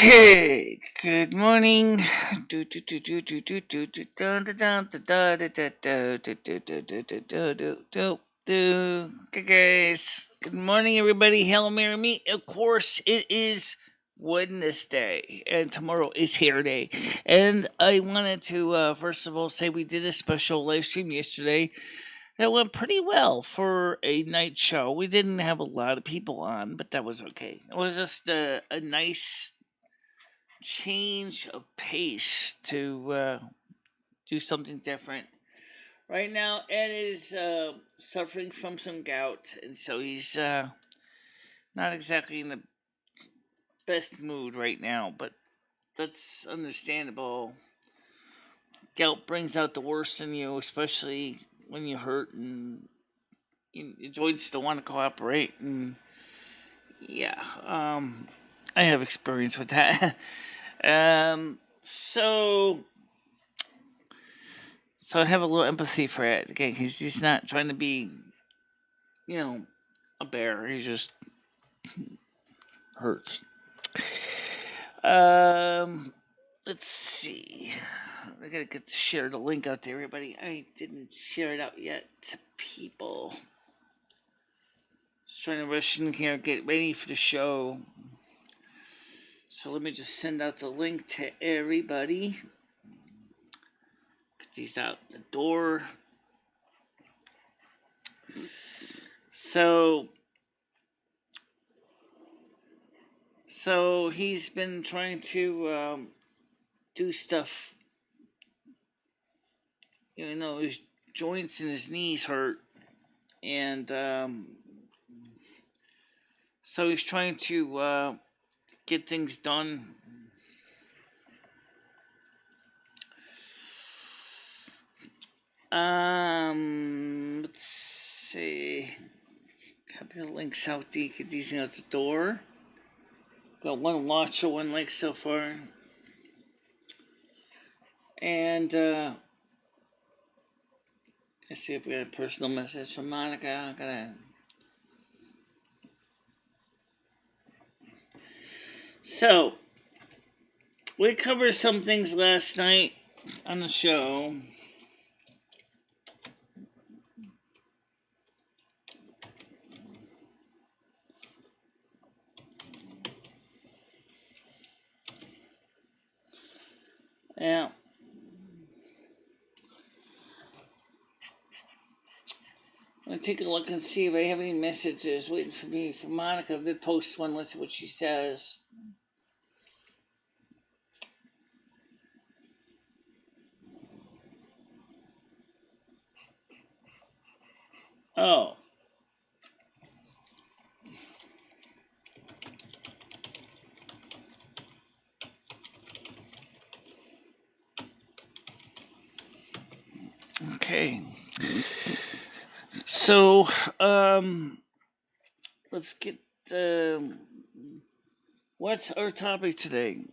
Okay, good morning. Okay, guys. Good morning, everybody. Hello, Mary Me. Of course, it is Wednesday, and tomorrow is Hair Day. And I wanted to, first of all, say we did a special live stream yesterday that went pretty well for a night show. We didn't have a lot of people on, but that was okay. It was just a nice change of pace to do something different. Right now, Ed is suffering from some gout, and so he's not exactly in the best mood right now, but that's understandable. Gout brings out the worst in you, especially when you hurt and your joints don't want to cooperate. And yeah, I have experience with that. So I have a little empathy for it. Again, he's not trying to be, a bear. He just hurts. Let's see. I gotta get to share the link out to everybody. I didn't share it out yet to people. Just trying to rush in here, get ready for the show. So let me just send out the link to everybody. Get these out the door. So he's been trying to do stuff, even though his joints and his knees hurt, and so he's trying to get things done. Let's see. Copy the links out to get these out the door. Got one watch or one like so far. And let's see if we got a personal message from Monica. So we covered some things last night on the show. Yeah. I'm going to take a look and see if I have any messages waiting for me from Monica. I did post one. Let's see what she says. Oh. Okay. So, let's get, what's our topic today?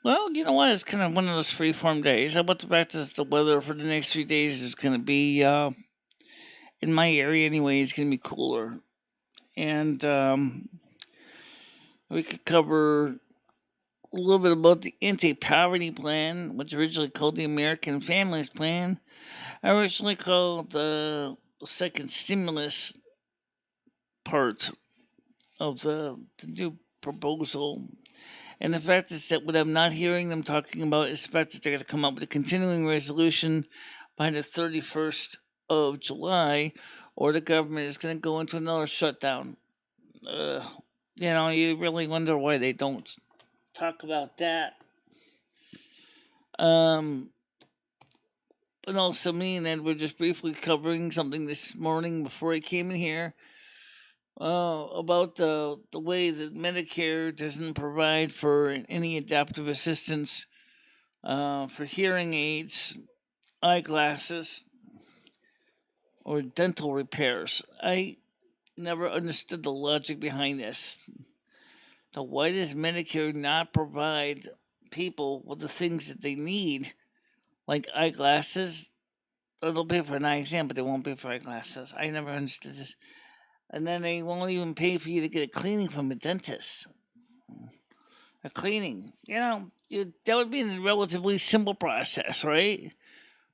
Well, you know what? It's kind of one of those free-form days. How about the fact that the weather for the next 3 days is going to be, in my area anyway, it's going to be cooler. And we could cover a little bit about the anti-poverty plan, which originally called the American Families Plan. Originally called the second stimulus part of the new proposal. And the fact is that what I'm not hearing them talking about is the fact that they're going to come up with a continuing resolution by the 31st of July, or the government is going to go into another shutdown. You really wonder why they don't talk about that. But also, me and Ed were just briefly covering something this morning before I came in here. About the way that Medicare doesn't provide for any adaptive assistance for hearing aids, eyeglasses, or dental repairs. I never understood the logic behind this. So why does Medicare not provide people with the things that they need, like eyeglasses? They'll pay for an eye exam, but they won't pay for eyeglasses. I never understood this. And then they won't even pay for you to get a cleaning from a dentist. a cleaning. That would be a relatively simple process, right?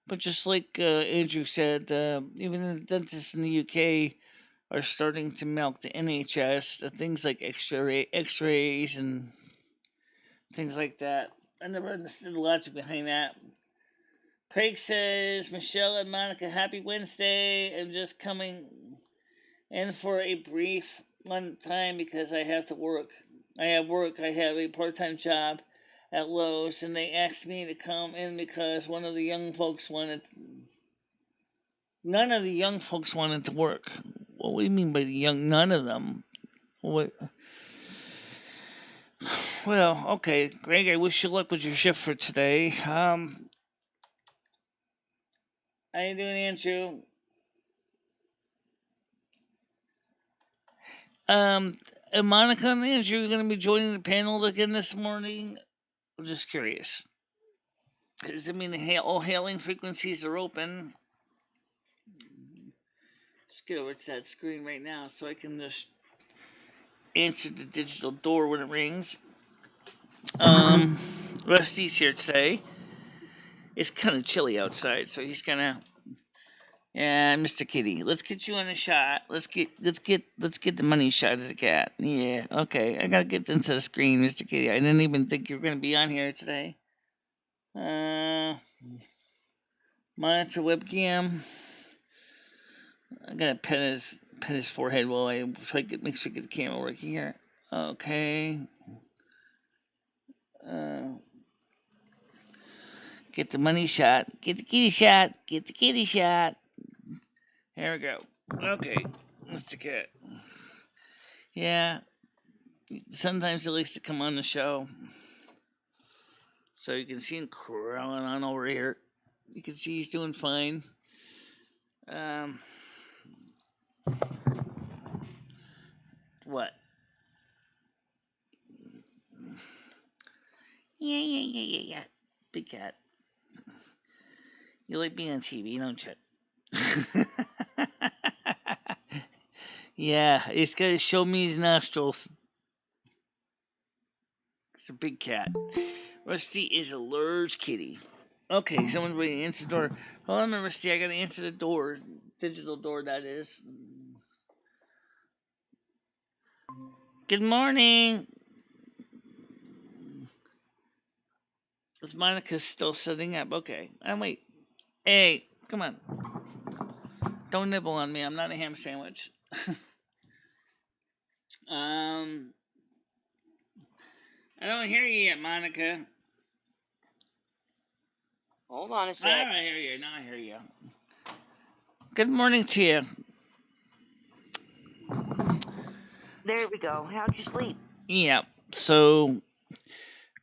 But just like Andrew said, even the dentists in the UK are starting to milk the NHS, things like X-rays and things like that. I never understood the logic behind that. Craig says, Michelle and Monica, happy Wednesday. I'm just coming in for a brief one time because I have to work. I have work. I have a part-time job at Lowe's, and they asked me to come in because one of the young folks wanted. None of the young folks wanted to work. What do you mean by the young? None of them. What? Well, okay, Greg. I wish you luck with your shift for today. How you doing, Andrew? And Monica and Andrew are going to be joining the panel again this morning. I'm just curious. Does it mean all hailing frequencies are open? Just get over to that screen right now so I can just answer the digital door when it rings. Rusty's here today. It's kind of chilly outside, so he's gonna. Yeah, Mr. Kitty, let's get you on a shot. Let's get the money shot of the cat. Yeah, okay. I gotta get into the screen, Mr. Kitty. I didn't even think you were gonna be on here today. Monitor webcam. I gotta pet his forehead while I try to make sure I get the camera working here. Okay. Get the money shot. Get the kitty shot. Get the kitty shot. Here we go. Okay. Mr. Cat. Yeah. Sometimes he likes to come on the show. So you can see him crawling on over here. You can see he's doing fine. What? Yeah. Big cat. You like being on TV, don't you? Yeah, he's got to show me his nostrils. It's a big cat. Rusty is a large kitty. Okay, someone's waiting to answer the door. Hold on, Rusty. I gotta answer the door. Digital door, that is. Good morning. Is Monica still sitting up? Okay. Wait. Hey, come on. Don't nibble on me. I'm not a ham sandwich. I don't hear you yet, Monica. Hold on a sec. Now I hear you. Now I hear you. Good morning to you. There we go. How'd you sleep? Yeah. So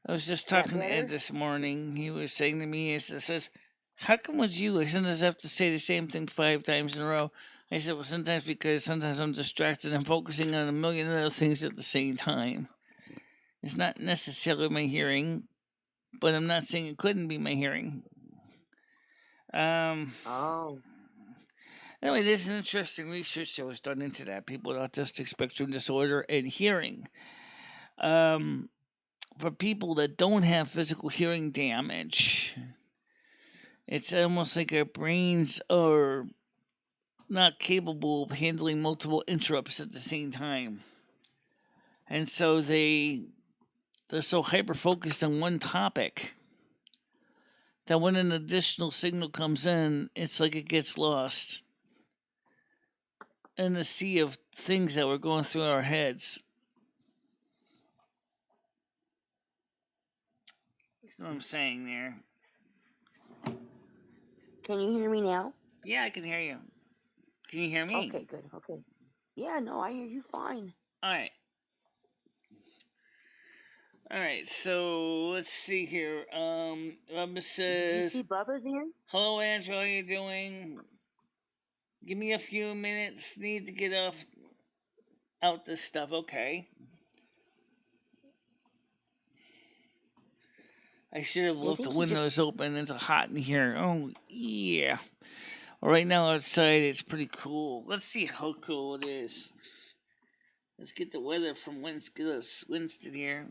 I was just talking to Ed this morning. He was saying to me, he says, how come with you, I sometimes have to say the same thing 5 times in a row? I said, well, sometimes I'm distracted and focusing on a million other things at the same time. It's not necessarily my hearing, but I'm not saying it couldn't be my hearing. Oh. Anyway, there's an interesting research that was done into that. People with autistic spectrum disorder and hearing. For people that don't have physical hearing damage, it's almost like our brains are not capable of handling multiple interrupts at the same time. And so they're so hyper-focused on one topic that when an additional signal comes in, it's like it gets lost in the sea of things that were going through our heads. That's what I'm saying there. Can you hear me now? Yeah, I can hear you. Can you hear me? Okay, good. Okay. Yeah, no, I hear you fine. All right, so let's see here. Bubba says, you see Bubba's here? hello, Angela, how you doing? Give me a few minutes. Need to get out this stuff. Okay. I should have left the windows open. It's hot in here. Oh, yeah. Well, right now outside, it's pretty cool. Let's see how cool it is. Let's get the weather from Winston here.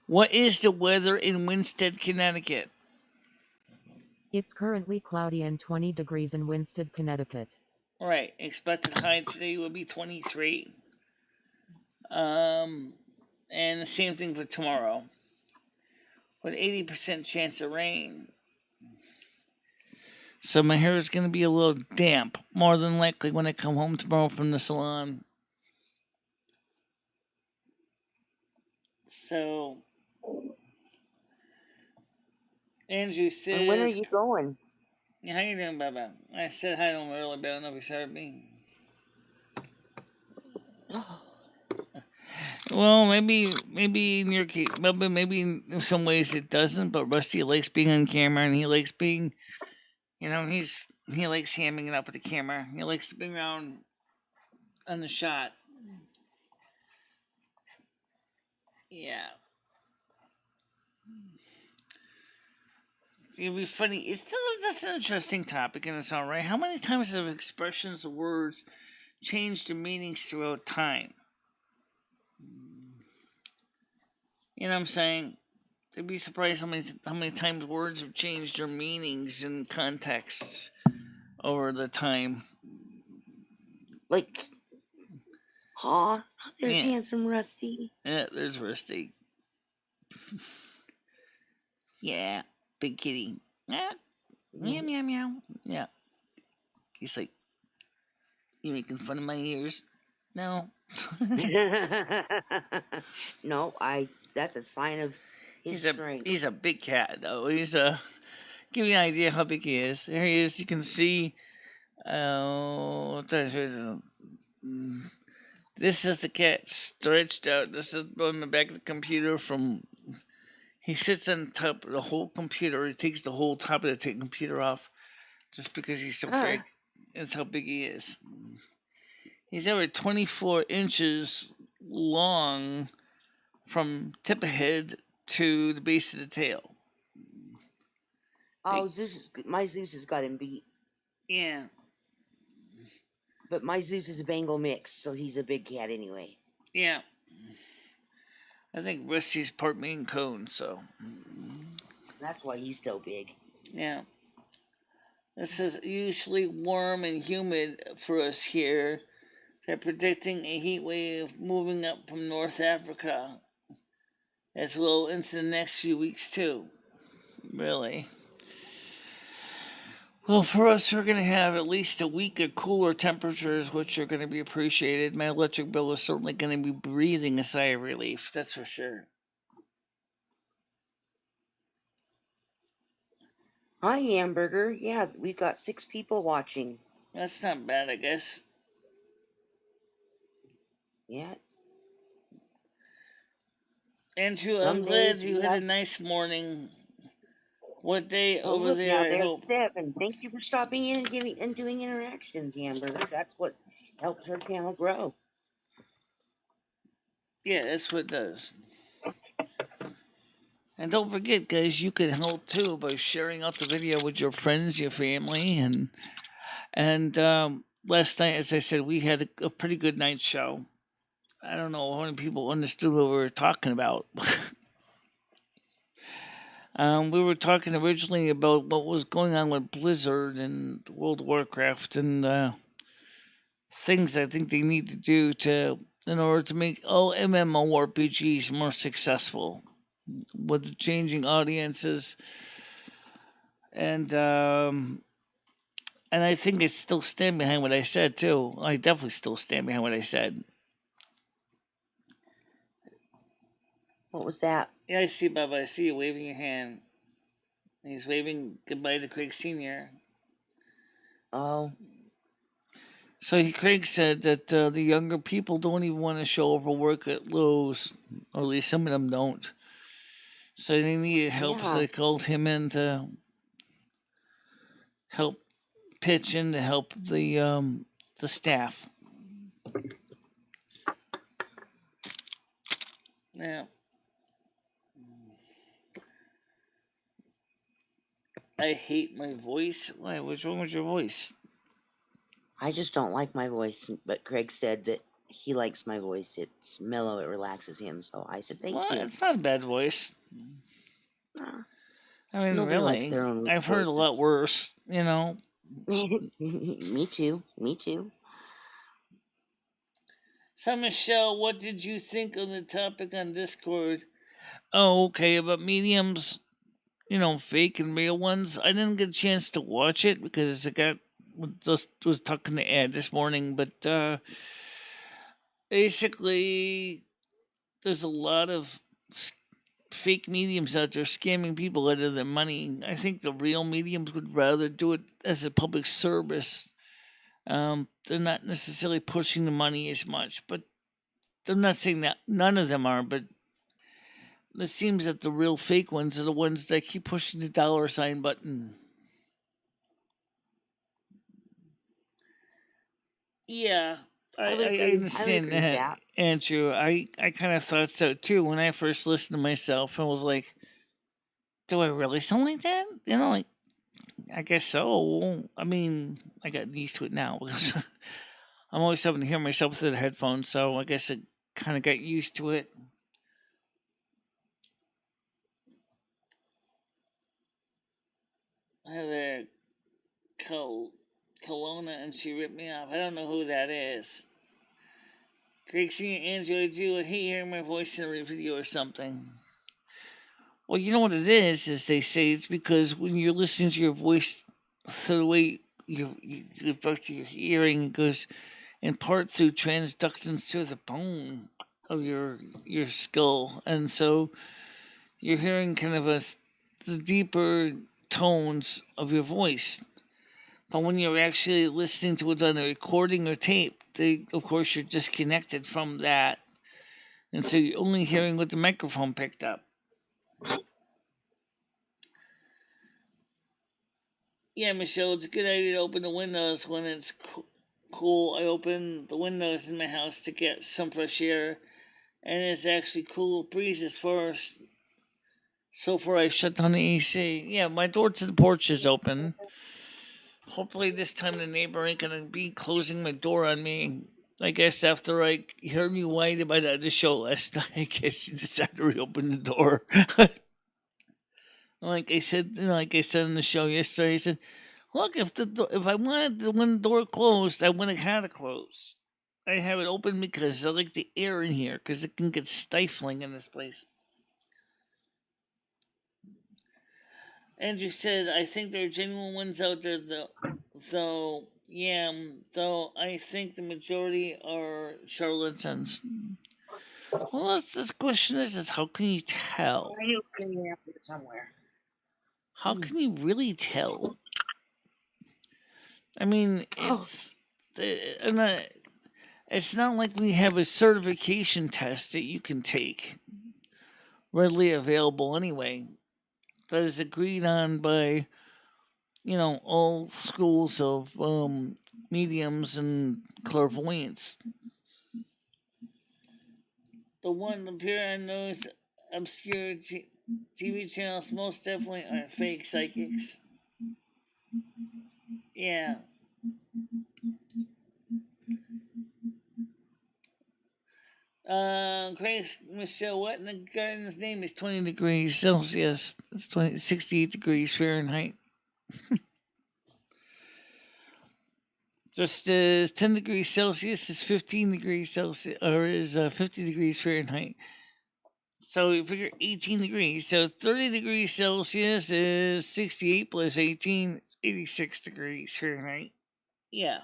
What is the weather in Winsted, Connecticut? It's currently cloudy and 20 degrees in Winsted, Connecticut. Right. Expected high today will be 23. And the same thing for tomorrow. With 80% chance of rain. So my hair is going to be a little damp, more than likely, when I come home tomorrow from the salon. So, Andrew says... And when are you going? Yeah, how you doing, Baba? I said hi to him earlier, but I don't know if he heard me. Well, maybe in your case, maybe in some ways it doesn't. But Rusty likes being on camera, and he likes being, he likes hamming it up with the camera. He likes to be around on the shot. Yeah. It'd be funny. That's an interesting topic in its own right. How many times have expressions or words changed their meanings throughout time? You know what I'm saying? They'd be surprised how many times words have changed their meanings and contexts over the time. Like, there's handsome Rusty. Yeah, there's Rusty. Yeah, big kitty. Yeah, meow meow meow. Yeah, he's like, you making fun of my ears? No. No, that's a sign of his strength. He's a big cat though. Give you an idea how big he is. There he is. You can see. This is the cat stretched out. This is on the back of the computer from. He sits on top of the whole computer. He takes the whole top of the computer off just because he's so big. That's how big he is. He's over 24 inches long from tip of head to the base of the tail. Oh, my Zeus has got him beat. Yeah. But my Zeus is a Bengal mix, so he's a big cat anyway. Yeah. I think Rusty's part Maine Coon, so. That's why he's so big. Yeah. This is usually warm and humid for us here. They're predicting a heat wave moving up from North Africa as well into the next few weeks, too. Really. Well, for us, we're going to have at least a week of cooler temperatures, which are going to be appreciated. My electric bill is certainly going to be breathing a sigh of relief, that's for sure. Hi, Hamburger. Yeah, we've got 6 people watching. That's not bad, I guess. Yeah. Andrew, I'm glad you had a nice morning. What day over there? Now there's 7. Thank you for stopping in and doing interactions, Hamburger. That's what helps our channel grow. Yeah, that's what it does. And don't forget, guys, you can help too by sharing out the video with your friends, your family, and last night, as I said, we had a pretty good night show. I don't know how many people understood what we were talking about. We were talking originally about what was going on with Blizzard and World of Warcraft and things I think they need to do in order to make all MMORPGs more successful with the changing audiences. And I think I still stand behind what I said too. I definitely still stand behind what I said. What was that? Yeah, I see, Bubba. I see you waving your hand. He's waving goodbye to Craig Sr. Oh. So Craig said that the younger people don't even want to show up or work at Lowe's, or at least some of them don't. So they needed help, so they called him in to help pitch in to help the staff. Yeah. I hate my voice. Why? What's wrong with your voice? I just don't like my voice, but Craig said that he likes my voice. It's mellow. It relaxes him. So I said, thank Well, you. it's not a bad voice. I mean, Nobody likes really, their own I've heard a lot voices. worse. You know. Me too. Me too. So, Michelle, what did you think of the topic on Discord? Oh, okay, about mediums, fake and real ones. I didn't get a chance to watch it because I just was talking to Ed this morning, but basically, there's a lot of fake mediums out there scamming people out of their money. I think the real mediums would rather do it as a public service. They're not necessarily pushing the money as much, but I'm not saying that none of them are, but it seems that the real fake ones are the ones that keep pushing the dollar sign button. Yeah, I would I agree. I would understand agree with that, that. Andrew. I kind of thought so too when I first listened to myself. I was like, do I really sound like that? Like, I guess so. I mean, I got used to it now because I'm always having to hear myself through the headphones, so I guess I kind of got used to it. I have a Kelowna and she ripped me off. I don't know who that is. Greg Senior Andrew, I do. I hate hearing my voice in a video or something. Well, you know what it is they say it's because when you're listening to your voice through the way you back to your hearing, it goes in part through transductions through the bone of your skull, and so you're hearing kind of the deeper tones of your voice. But when you're actually listening to it on a recording or tape, of course you're disconnected from that, and so you're only hearing what the microphone picked up. Yeah, Michelle, it's a good idea to open the windows when it's cool. I open the windows in my house to get some fresh air, and it's actually cool breezes first. So far, I shut down the AC. Yeah, my door to the porch is open. Hopefully, this time the neighbor ain't gonna be closing my door on me. I guess after I heard me whine about the show last night, I guess she decided to reopen the door. Like I said in the show yesterday, I said, "Look, if I wanted the door closed, I would have had it closed. I have it open because I like the air in here because it can get stifling in this place." Andrew says, "I think there are genuine ones out there, though. Though I think the majority are charlatans." Well, the question is how can you tell? Why are you putting up there somewhere? How can you really tell? I mean, it's not like we have a certification test that you can take readily available anyway. That is agreed on by all schools of mediums and clairvoyance. The one appear on those obscure TV channels most definitely are fake psychics. Yeah. Grace Michelle, what in the garden's name is 20 degrees Celsius? It's 68 degrees Fahrenheit. Just as 10 degrees Celsius is 15 degrees Celsius, or is 50 degrees Fahrenheit. So you figure 18 degrees. So 30 degrees Celsius is 68 plus 18, it's 86 degrees Fahrenheit. Yeah.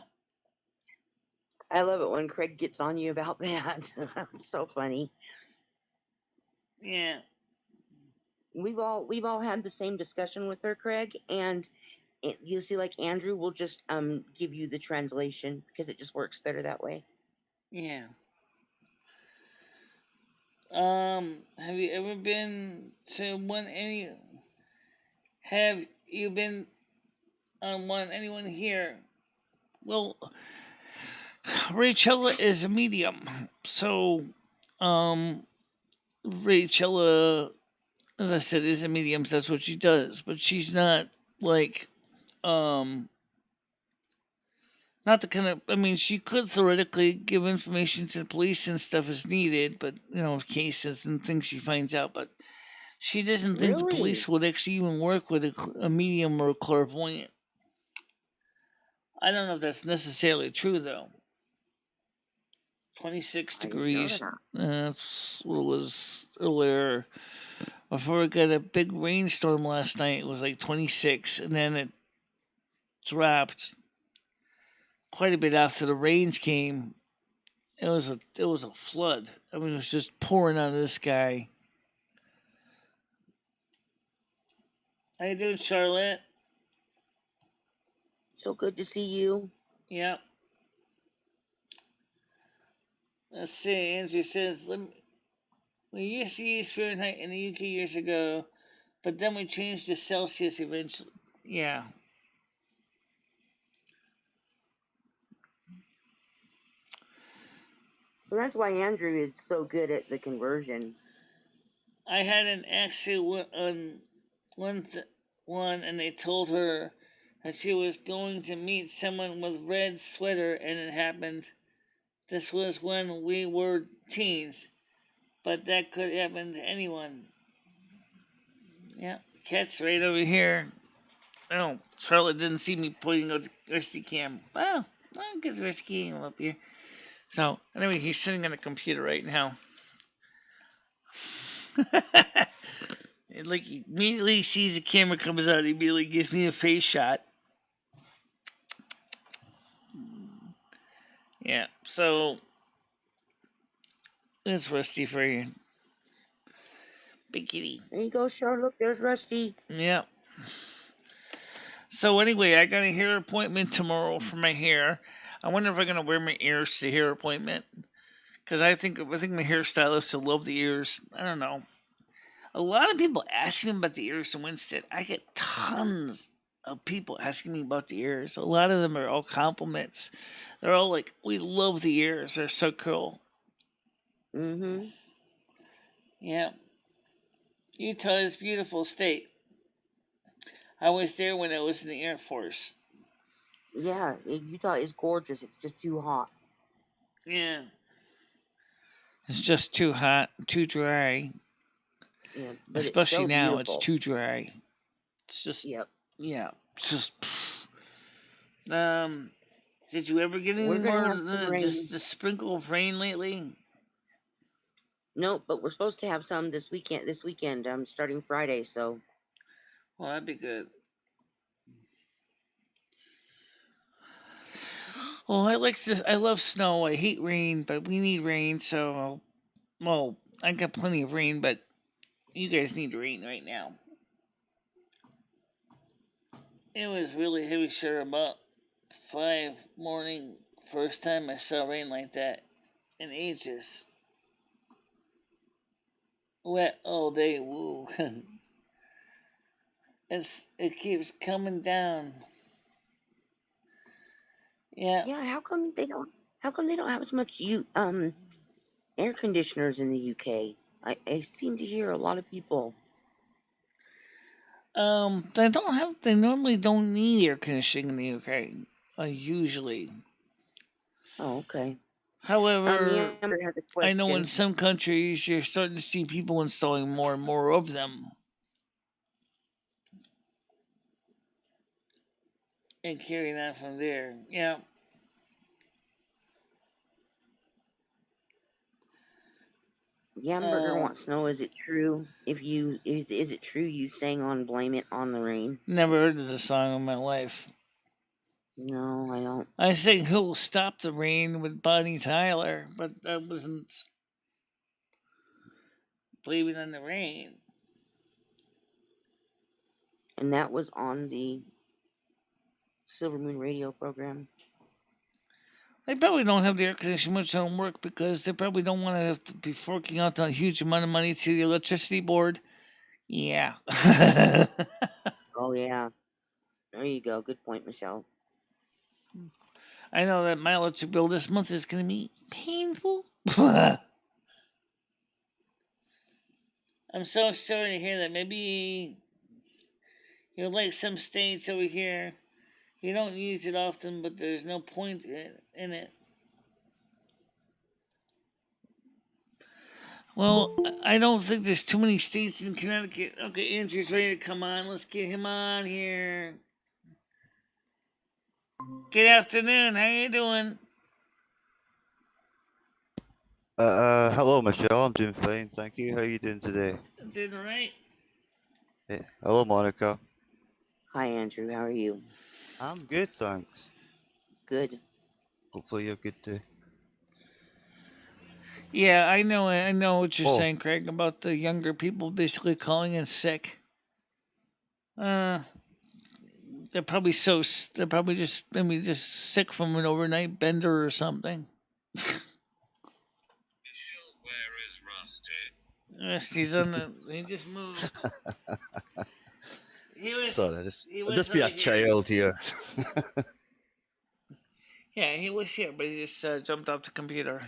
I love it when Craig gets on you about that. It's so funny. Yeah. We've all had the same discussion with her, Craig, and you see, like Andrew will just give you the translation because it just works better that way. Yeah. Have you ever been to one any? Have you been on one? Anyone here? Well, Rachella is a medium, so Rachella, as I said, is a medium. So that's what she does, but she's not like Not the kind of. I mean, she could theoretically give information to the police and stuff as needed, but cases and things she finds out. But she doesn't think the Really? police would actually even work with a medium or a clairvoyant. I don't know if that's necessarily true though. 26 I didn't know degrees. that. That's what it was earlier. Before we got a big rainstorm last night, it was like 26, and then it dropped quite a bit after the rains came. It was a flood. I mean, it was just pouring out of the sky. How you doing, Charlotte? So good to see you. Yep. Let's see. Andrew says, we used to use Fahrenheit in the UK years ago, but then we changed to Celsius eventually. Yeah. So that's why Andrew is so good at the conversion. I had an accident on one, and they told her that she was going to meet someone with red sweater, and it happened. This was when we were teens, but that could happen to anyone. Yeah, cat's right over here. Oh, Charlotte didn't see me pointing out the rescue cam. Well, I guess rescue cam up here. So, anyway, he's sitting on a computer right now. Like, he immediately sees the camera comes out, he immediately gives me a face shot. Yeah, so it's Rusty for you. Big kitty. There you go, Charlotte. There's Rusty. Yeah. So anyway, I got a hair appointment tomorrow for my hair. I wonder if I'm gonna wear my ears to the hair appointment, because I think my hairstylist will love the ears. I don't know. A lot of people ask me about the ears in Winston. I get tons of people asking me about the ears. A lot of them are all compliments. They're all like, "We love the ears. They're so cool." Mm-hmm. Yeah. Utah is a beautiful state. I was there when I was in the Air Force. Yeah, Utah is gorgeous. It's just too hot. Yeah. It's just too hot, too dry. Yeah, but Especially it's so now, beautiful. it's too dry. It's just, Yep. yeah, it's just. Did you ever get any We're gonna more have some rain. just a sprinkle of rain lately? Nope, but we're supposed to have some this weekend. Starting Friday. So. Well, that'd be good. Well, I like this. I love snow. I hate rain, but we need rain. So, well, I got plenty of rain, but you guys need rain right now. It was really heavy. Sure, about 5 morning. First time I saw rain like that in ages. Wet all day. Woo. It keeps coming down. Yeah. Yeah. How come they don't? How come they don't have as much air conditioners in the UK? I seem to hear a lot of people. They normally don't need air conditioning in the UK. Usually. Oh, okay. However, Yeah, has a I know in question. some countries you're starting to see people installing more and more of them. And carrying on from there. Yeah. Yamburger wants to know: is it true? Is it true you sang on "Blame It on the Rain"? Never heard of the song in my life. No, I don't. I sang "Who'll Stop the Rain" with Bonnie Tyler, but that wasn't "Blaming on the Rain." And that was on the Silvermoon radio program. They probably don't have the air conditioning much on work because they probably don't want to have to be forking out a huge amount of money to the electricity board. Yeah. Oh yeah. There you go. Good point, Michelle. I know that my electric bill this month is going to be painful. I'm so sorry to hear that. Maybe like some states over here, You don't use it often, but there's no point in it. Well, I don't think there's too many states in Connecticut. Okay, Andrew's ready to come on. Let's get him on here. Good afternoon. How you doing? Hello, Michelle. I'm doing fine, thank you. How are you doing today? Doing all right. Hey, hello, Monica. Hi, Andrew. How are you? I'm good, thanks. Good. Hopefully you're good too. Yeah, I know. I know what you're Oh, saying, Craig, about the younger people basically calling in sick. They're probably they're probably just maybe just sick from an overnight bender or something. Where is Rusty? Rusty's on the. He just moved. sorry, He I'll was just be a right here. child here. Yeah, he was here, but he just jumped off the computer.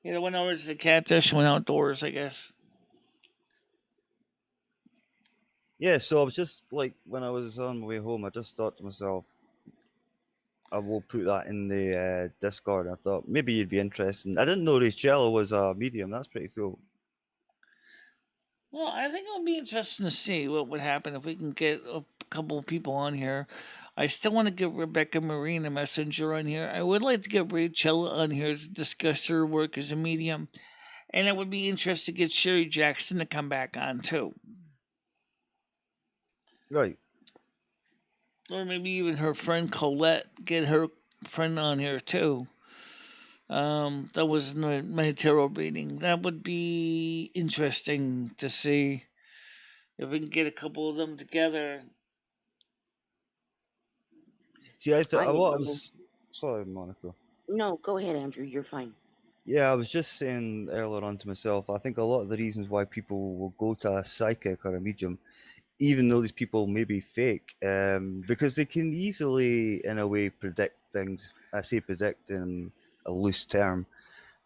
He went over to the catfish and went outdoors, I guess. Yeah, so I was just like, when I was on my way home, I just thought to myself, I will put that in the Discord. I thought maybe you'd be interested. I didn't know Rachel was a medium. That's pretty cool. Well, I think it'll be interesting to see what would happen if we can get a couple of people on here. I still want to get Rebecca Marine, a messenger, on here. I would like to get Rachel on here to discuss her work as a medium. And it would be interesting to get Sherry Jackson to come back on, too. Right. Or maybe even her friend Colette, get her friend on here, too. That was my tarot reading. That would be interesting to see if we can get a couple of them together. See, I thought I what I will. was. Sorry, Monica. No, go ahead, Andrew. You're fine. Yeah, I was just saying earlier on to myself, I think a lot of the reasons why people will go to a psychic or a medium, even though these people may be fake, because they can easily, in a way, predict things. I say predict in a loose term,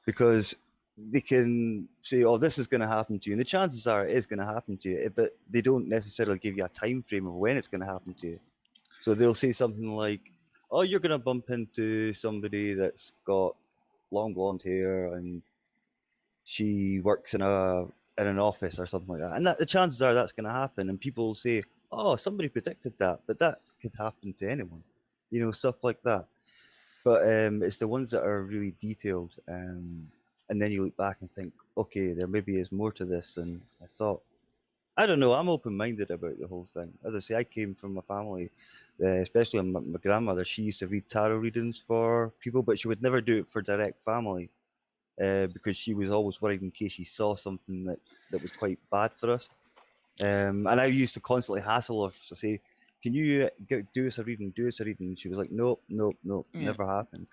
because they can say, "Oh, this is going to happen to you," and the chances are it is going to happen to you, but they don't necessarily give you a time frame of when it's going to happen to you. So they'll say something like, "Oh, you're going to bump into somebody that's got long blonde hair and she works in an office or something like that," and that the chances are that's going to happen, and people will say, "Oh, somebody predicted that," but that could happen to anyone, stuff like that. But it's the ones that are really detailed, and then you look back and think, okay, there maybe is more to this than I thought. I don't know. I'm open-minded about the whole thing. As I say, I came from a family, especially my grandmother. She used to read tarot readings for people, but she would never do it for direct family. Because she was always worried in case she saw something that was quite bad for us. And I used to constantly hassle her to say, "Can you do us a reading? Do us a reading?" And she was like, "Nope, nope, nope, Yeah. never happened."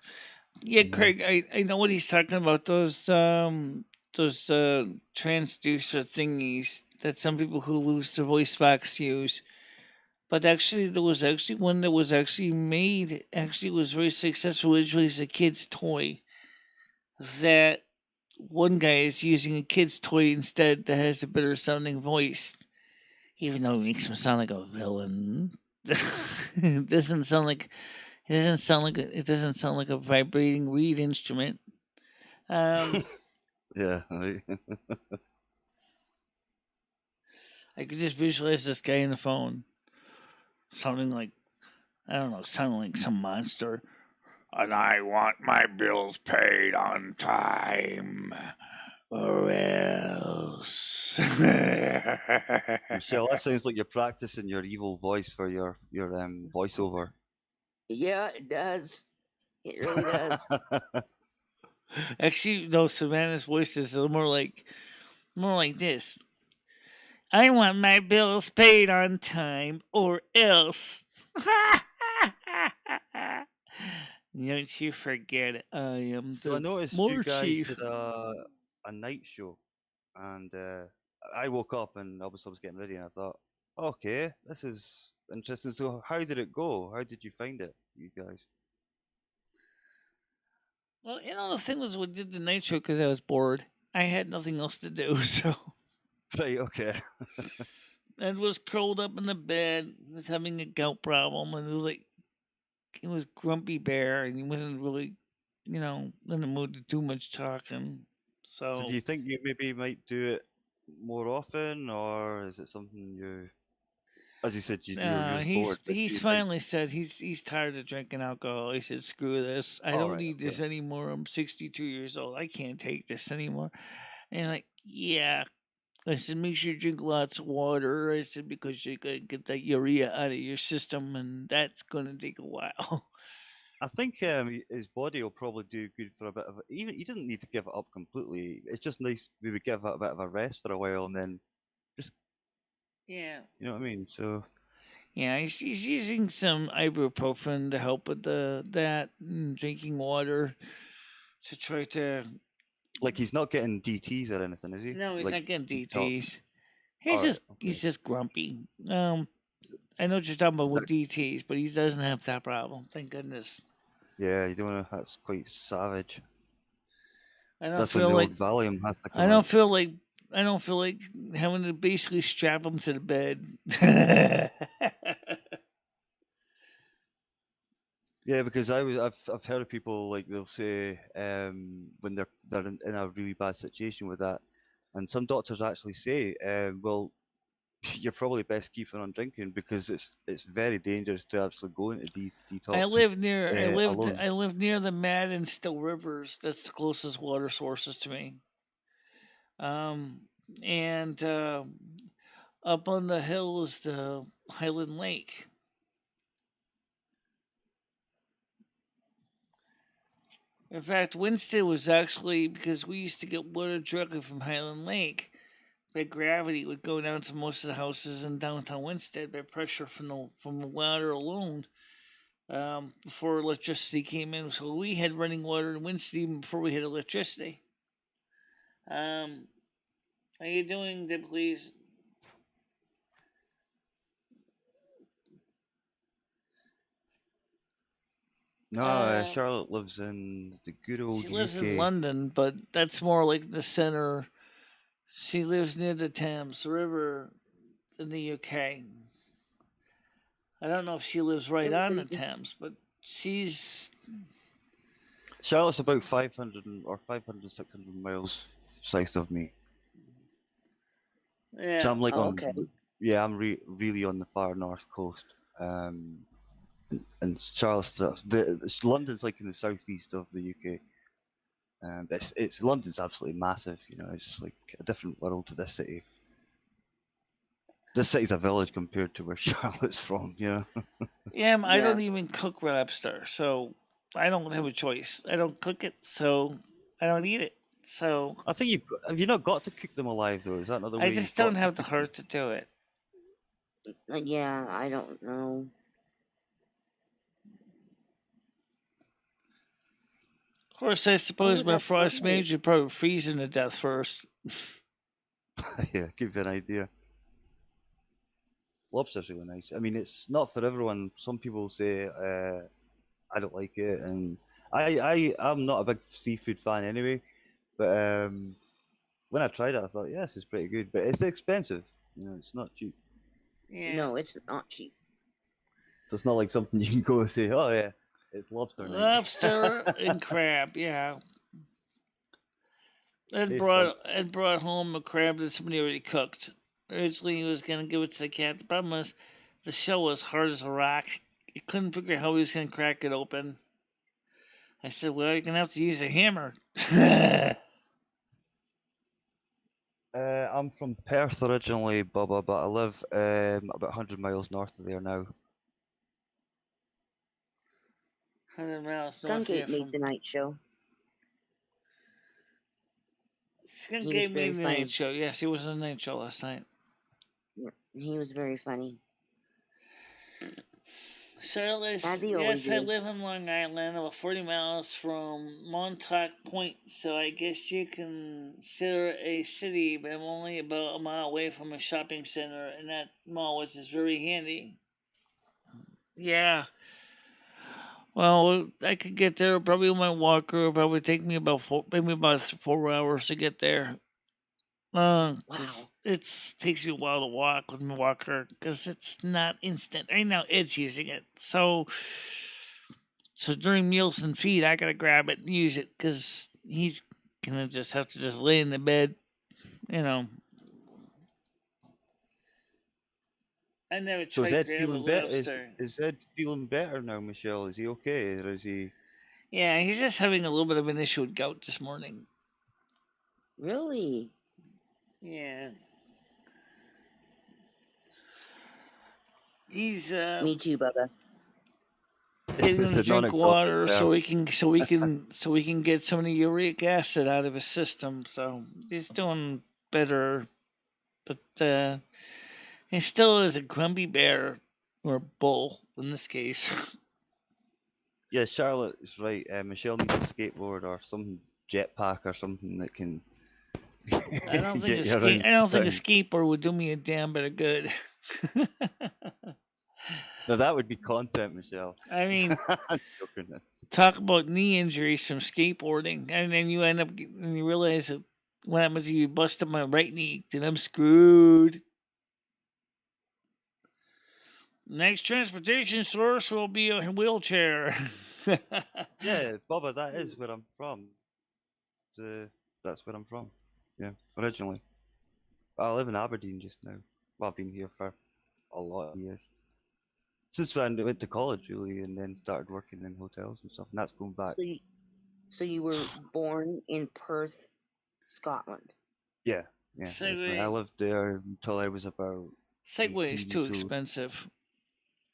Yeah, Craig, I know what he's talking about. Those transducer thingies that some people who lose their voice box use. But actually, there was actually one that was actually made. Actually, was very successful. Originally, as a kid's toy. That one guy is using a kid's toy instead that has a better sounding voice, even though it makes him sound like a villain. It doesn't sound like it doesn't sound like a vibrating reed instrument. Yeah, right. I could just visualize this guy on the phone sounding like, I don't know, sounding like some monster. And I want my bills paid on time, or else. Michelle, that sounds like you're practicing your evil voice for your voiceover. Yeah, it does. It really does. Actually, no, Savannah's voice is a little more like this. I want my bills paid on time, or else. Don't you forget it. I am So I the noticed you more guys chief. did a night show, and I woke up and obviously I was getting ready, and I thought, okay, this is interesting. So how did it go? How did you find it, you guys? Well, the thing was, we did the night show because I was bored. I had nothing else to do, so Right, okay. I was curled up in the bed, was having a gout problem, and it was like, grumpy bear, and he wasn't really, in the mood to do much talking. So do you think you maybe might do it more often, or is it something you, as you said, you're just bored? But do he's you think? finally said he's tired of drinking alcohol. He said, "Screw this! I All don't right, need this okay. anymore. I'm 62 years old. I can't take this anymore." And like, yeah. I said, make sure you drink lots of water. I said, because you gotta get that urea out of your system, and that's gonna take a while. I think his body will probably do good for a bit of even. He doesn't need to give it up completely. It's just nice maybe give it a bit of a rest for a while, and then just Yeah. you know what I mean. So Yeah, he's using some ibuprofen to help with that and drinking water to try to. like he's not getting DTS or anything, is he? No, he's Like not getting detox. DTs. All right, He's okay. just grumpy. I know what you're talking about with DTs, but he doesn't have that problem. Thank goodness. Yeah, you don't know. That's quite savage. I don't That's when feel the like old Valium has to I come don't out. feel like I don't feel like having to basically strap him to the bed. Yeah, because I've heard of people like they'll say when they're in a really bad situation with that, and some doctors actually say, well, you're probably best keeping on drinking because it's very dangerous to actually go into detox alone. I live near the Mad and Still Rivers. That's the closest water sources to me. And up on the hill is the Highland Lake. In fact, Winston was actually because we used to get water directly from Highland Lake. By gravity would go down to most of the houses in downtown Winston by pressure from the water alone. Before electricity came in, so we had running water in Winston even before we had electricity. How you doing, Deb? Please. No, Charlotte lives in the good old She lives in UK. London, but that's more like the center. She lives near the Thames River in the UK. I don't know if she lives right on the Thames, but she's. Charlotte's about 500 or 500, 600 miles south of me. Yeah. So I'm like okay. I'm really on the far north coast. And Charlotte's London's like in the southeast of the UK. It's London's absolutely massive. You know, it's like a different world to this city. This city's a village compared to where Charlotte's from. You know. Yeah, I don't even cook lobster, so I don't have a choice. I don't cook it, so I don't eat it. So I think have you not got to cook them alive though? Is that another way? I just don't have the heart to do it. Yeah, I don't know. Of course, I suppose my frost mage would probably freeze him to death first. Yeah, give you an idea. Lobster's really nice. I mean, it's not for everyone. Some people say I don't like it, and I'm not a big seafood fan anyway. But when I tried it, I thought, yeah, this is pretty good. But it's expensive. You know, it's not cheap. Yeah. No, it's not cheap. So it's not like something you can go and say, oh yeah, it's lobster night. Lobster and crab, yeah. Ed brought home a crab that somebody already cooked. Originally, he was gonna give it to the cat. The problem was the shell was hard as a rock. He couldn't figure out how he was gonna crack it open. I said, "Well, you're gonna have to use a hammer." I'm from Perth originally, Bubba, but I live about 100 miles north of there now. 100 miles. Skunk Ape made the night show. Skunk Ape made the night show. Yes, he was on the night show last night. Yeah, he was very funny. Charlotte, yes, I live in Long Island, about 40 miles from Montauk Point, so I guess you can consider a city, but I'm only about a mile away from a shopping center, and that mall, which is very handy. Yeah. Well, I could get there probably with my walker. It'll probably take me about 4 hours to get there. Wow. It takes me a while to walk with my walker because it's not instant. Right now, Ed's using it. So So during meals and feed, I gotta grab it and use it because he's gonna just have to just lay in the bed, you know. I never So is tried Ed grab a feeling better? lobster. Is Ed feeling better now, Michelle? Is he okay, or is he? Yeah, he's just having a little bit of an issue with gout this morning. Really? Yeah. He's Me too, Bubba. getting him It's to a drink non-exhaustive water so thirst. we can get some of the uric acid out of his system. So he's doing better, but he still is a grumpy bear or bull in this case. Yeah, Charlotte is right. Michelle needs a skateboard or some jetpack or something that can I don't think get you around a town. skateboard would do me a damn bit of good. Now that would be content, Michelle. I mean, I'm joking. talk about knee injuries from skateboarding, and then you end up and you realize that what happens if you bust up my right knee, then I'm screwed. Next transportation source will be a wheelchair. Yeah, Bubba, that is where I'm from. That's where I'm from. Yeah, originally. I live in Aberdeen just now. Well, I've been here for a lot of years. Since when I went to college, really, and then started working in hotels and stuff. And that's going back. So you were born in Perth, Scotland. Yeah, yeah. Segway. I lived there until I was about Segway is 18, too so expensive.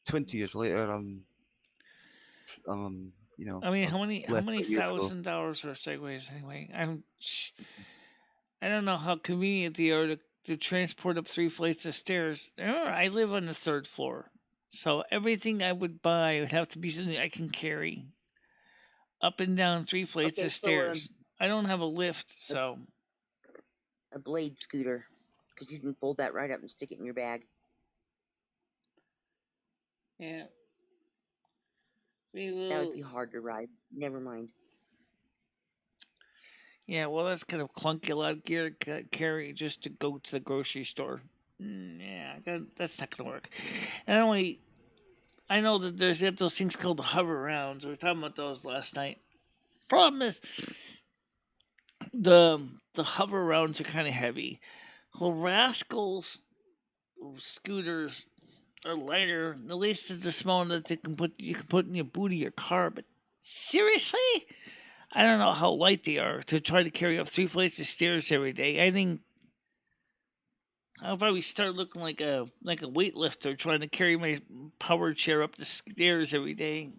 20 years later, you know, I mean, I've how many left years ago. $1,000 are segways anyway? I don't know how convenient they are to transport up 3 flights of stairs. Remember, I live on the 3rd floor, so everything I would buy would have to be something I can carry up and down 3 flights Okay, of so, stairs. I don't have a lift, so a blade scooter, because you can fold that right up and stick it in your bag. yeah. That would be hard to ride. Never mind. Yeah, well, that's kind of clunky. A lot of gear to carry just to go to the grocery store. That's not gonna work. And only I know that there's those things called hover rounds. We were talking about those last night. Problem is, the hover rounds are kind of heavy. Well, Rascals scooters are lighter. At least they're small that you can put in your boot of your car. But seriously, I don't know how light they are to try to carry up 3 flights of stairs every day. I think I'll probably start looking like a weightlifter trying to carry my power chair up the stairs every day.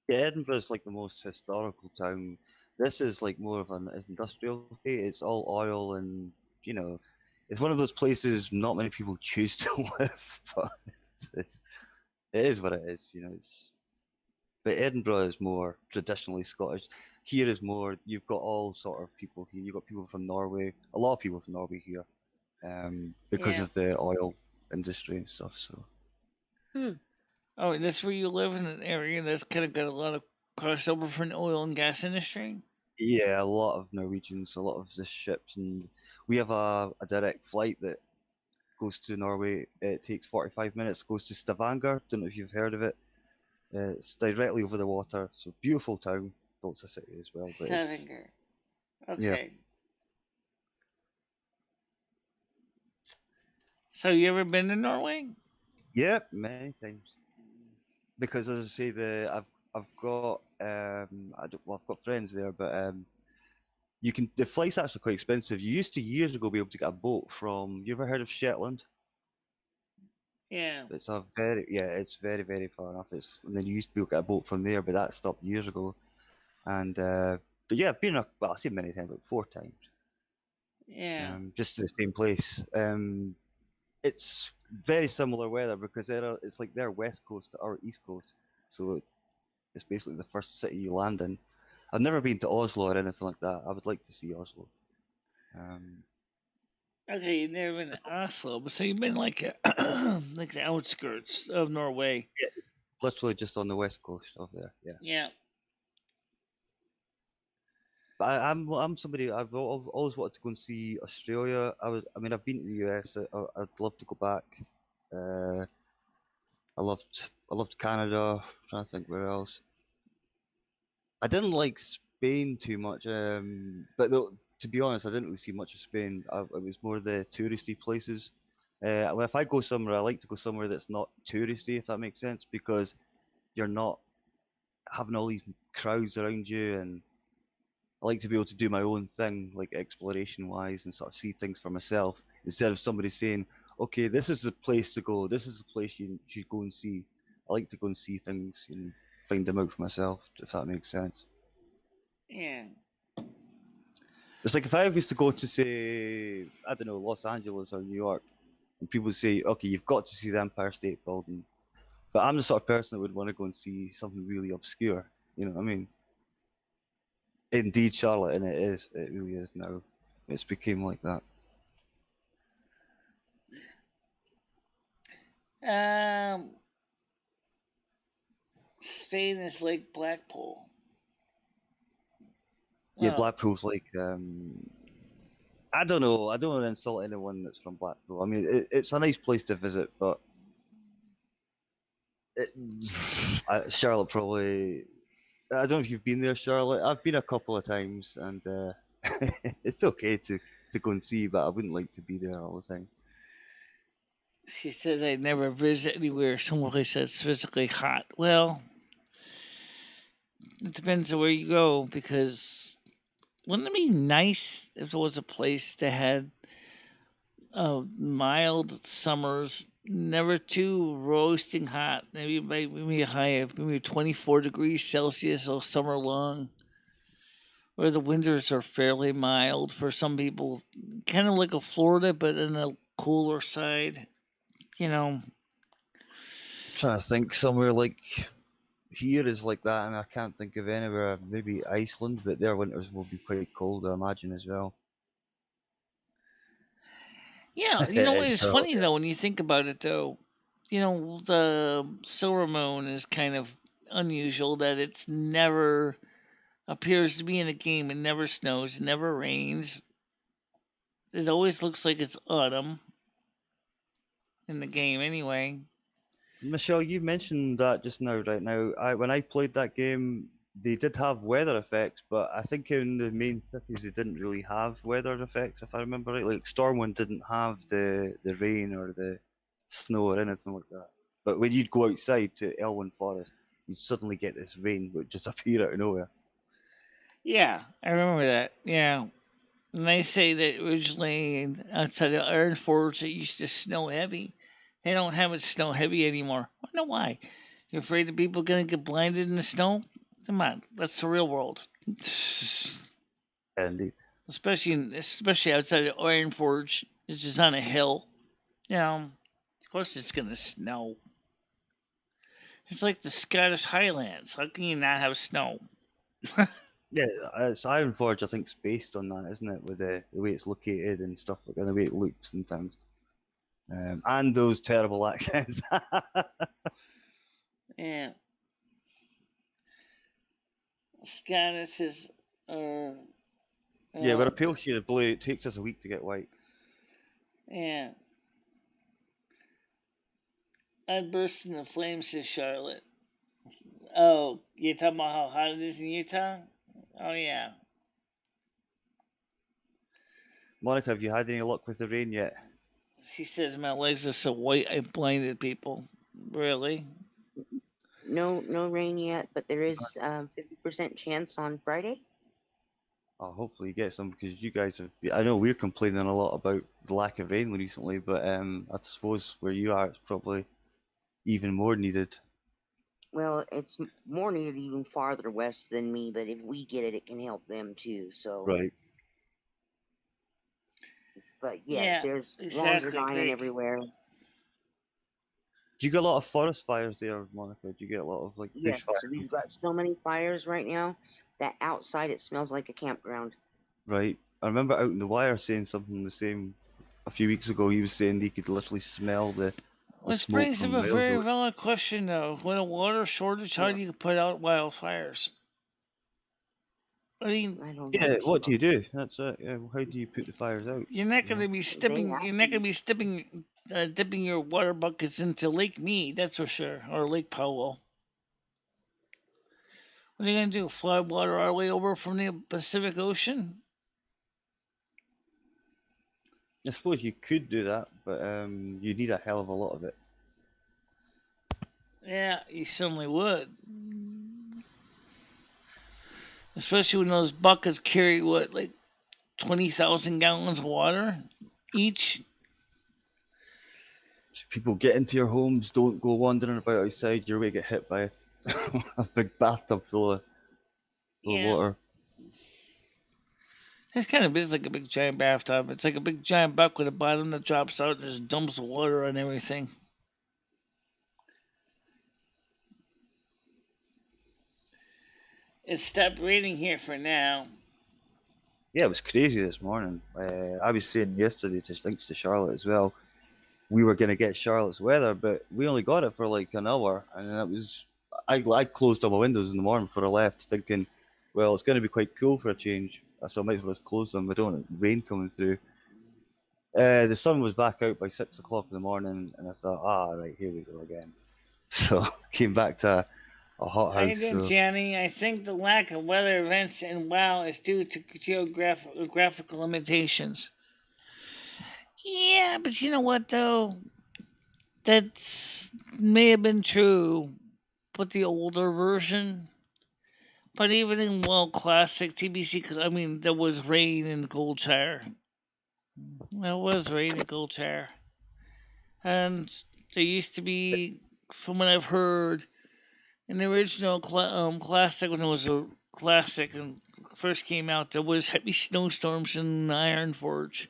Yeah, Edinburgh is like the most historical town. This is like more of an industrial state. It's all oil, and you know, it's one of those places not many people choose to live, but it is what it is. You know, but Edinburgh is more traditionally Scottish. Here is more. You've got all sort of people here. You've got people from Norway. A lot of people from Norway here, because Yeah. of the oil industry and stuff. So. Oh, that's where you live in an area that's kind of got a lot of crossover from the oil and gas industry. Yeah, a lot of Norwegians, a lot of the ships, and we have a direct flight that goes to Norway. It takes 45 minutes, goes to Stavanger. Don't know if you've heard of it. It's directly over the water. So beautiful town. Well, it's a city as well, but it's Stavanger. Okay. yeah. So you ever been to Norway? Yeah, many times. Because as I say, I've got I've got friends there, but the flight's actually quite expensive. You used to years ago be able to get a boat from. You ever heard of Shetland? Yeah. It's very very far enough. And then you used to be able to get a boat from there, but that stopped years ago. And but yeah, I've been I've seen many times, like 4 times. Yeah. Just to the same place. It's very similar weather because it's like their west coast to our east coast, so it's basically the first city you land in. I've never been to Oslo or anything like that. I would like to see Oslo. Okay, you've never been to Oslo, but so you've been like like the outskirts of Norway. Yeah, literally just on the west coast of there. Yeah. Yeah. But I'm somebody I've always wanted to go and see Australia. I mean I've been to the US. I'd love to go back. I loved Canada. I'm trying to think where else. I didn't like Spain too much, but though, to be honest, I didn't really see much of Spain. It was more the touristy places. Well, if I go somewhere, I like to go somewhere that's not touristy, if that makes sense, because you're not having all these crowds around you, and I like to be able to do my own thing, like exploration wise, and sort of see things for myself instead of somebody saying, "Okay, this is the place to go. This is the place you should go and see." I like to go and see things and find them out for myself, if that makes sense. Yeah. It's like if I was to go to, say, I don't know, Los Angeles or New York, and people would say, "Okay, you've got to see the Empire State Building," but I'm the sort of person that would want to go and see something really obscure. You know what I mean? Indeed, Charlotte, and it is. It really is now. It's became like that. Um, Spain is like Blackpool. Yeah, Oh, Blackpool's like I don't know. I don't want to insult anyone that's from Blackpool. I mean, it's a nice place to visit, but it, Charlotte probably. I don't know if you've been there, Charlotte. I've been a couple of times, and it's okay to go and see, but I wouldn't like to be there all the time. she says I never visit anywhere someplace that's physically hot. Well, it depends on where you go because wouldn't it be nice if there was a place that had mild summers, never too roasting hot, maybe a high of maybe 24 degrees Celsius all summer long, where the winters are fairly mild for some people, kind of like a Florida, but in a cooler side. You know, Trying to think somewhere like here is like that, and I can't think of anywhere. Maybe Iceland, but their winters will be quite cold, I imagine, as well. yeah. It's It's Charlotte. funny though when you think about it though. The Silvermoon is kind of unusual that it's never appears to be in a game. It never snows, it never rains. It always looks like it's autumn in the game anyway. Michelle, you mentioned that just now, right now. When I played that game, they did have weather effects, but I think in the main cities they didn't really have weather effects, if I remember right. Like Stormwind didn't have the rain or the snow or anything like that. But when you'd go outside to Elwyn Forest, you'd suddenly get this rain would just appear out of nowhere. Yeah, I remember that. Yeah. And they say that originally outside of Iron Forge it used to snow heavy. They don't have it snow heavy anymore. I don't know why. You're afraid that people are gonna get blinded in the snow? Come on, that's the real world. Indeed. Especially outside of Iron Forge, which is on a hill. Of course it's gonna snow. It's like the Scottish Highlands. How can you not have snow? Yeah, it's Iron Forge. I think it's based on that, isn't it? With the way it's located and stuff like that, and the way it looks sometimes, and those terrible accents. Yeah. Scottish is Yeah, we're a pale shade of blue. It takes us a week to get white. yeah. I burst into flames, says Charlotte. Oh, you're talking about how hot it is in Utah? Oh, yeah. Monica, have you had any luck with the rain yet? She says my legs are so white I blinded people. Really? No, no rain yet, but there is 50% chance on Friday. Oh, hopefully you get some because you guys have. I know we're complaining a lot about the lack of rain recently, but I suppose where you are, it's probably even more needed. Well, it's more needed even farther west than me, but if we get it, it can help them too. So, Right. but yeah, Yeah, there's lawns are exactly, dying Greg. everywhere. Do you get a lot of forest fires there, Monica? Do you get a lot of like Yes, bushfires? we've got so many fires right now that outside it smells like a campground. Right. I remember out in the wire saying something the same a few weeks ago. He was saying he could literally smell the Which smoke brings up from a miles very away. valid question, though. When a water shortage, how do you put out wildfires? I mean, I don't Yeah, know. what do you do? That's it. Yeah, how do you put the fires out? you're not you gonna know? be They stepping. have You're not to. gonna be stepping, dipping your water buckets into Lake Mead. That's for sure, or Lake Powell. What are you gonna do? Fly water all the way over from the Pacific Ocean? I suppose you could do that, but you need a hell of a lot of it. Yeah, you certainly would. Especially when those buckets carry what, like 20,000 gallons of water each. So people get into your homes, don't go wandering about outside. You're going to get hit by a big bathtub full of Yeah. water. It's kind of is like a big giant bathtub. It's like a big giant bucket with a bottom that drops out and just dumps the water on everything. It stopped raining here for now. Yeah, it was crazy this morning. I was saying yesterday, just thanks to Charlotte as well, we were going to get Charlotte's weather, but we only got it for like an hour, and then it was. I closed all my windows in the morning before I left, thinking, well, it's going to be quite cool for a change, so I might as well just close them. I don't want rain coming through. The sun was back out by 6 o'clock in the morning, and I thought, right, here we go again. So came back to a hot I house. did, So. Johnny. I think the lack of weather events in WoW is due to geographical limitations. Yeah, but you know what though? That's may have been true with the older version. But even in WoW Classic TBC, I mean, there was rain in Goldshire. There was rain in Goldshire. And there used to be, from what I've heard, in the original Classic, when it was a Classic and first came out, there was heavy snowstorms in Ironforge.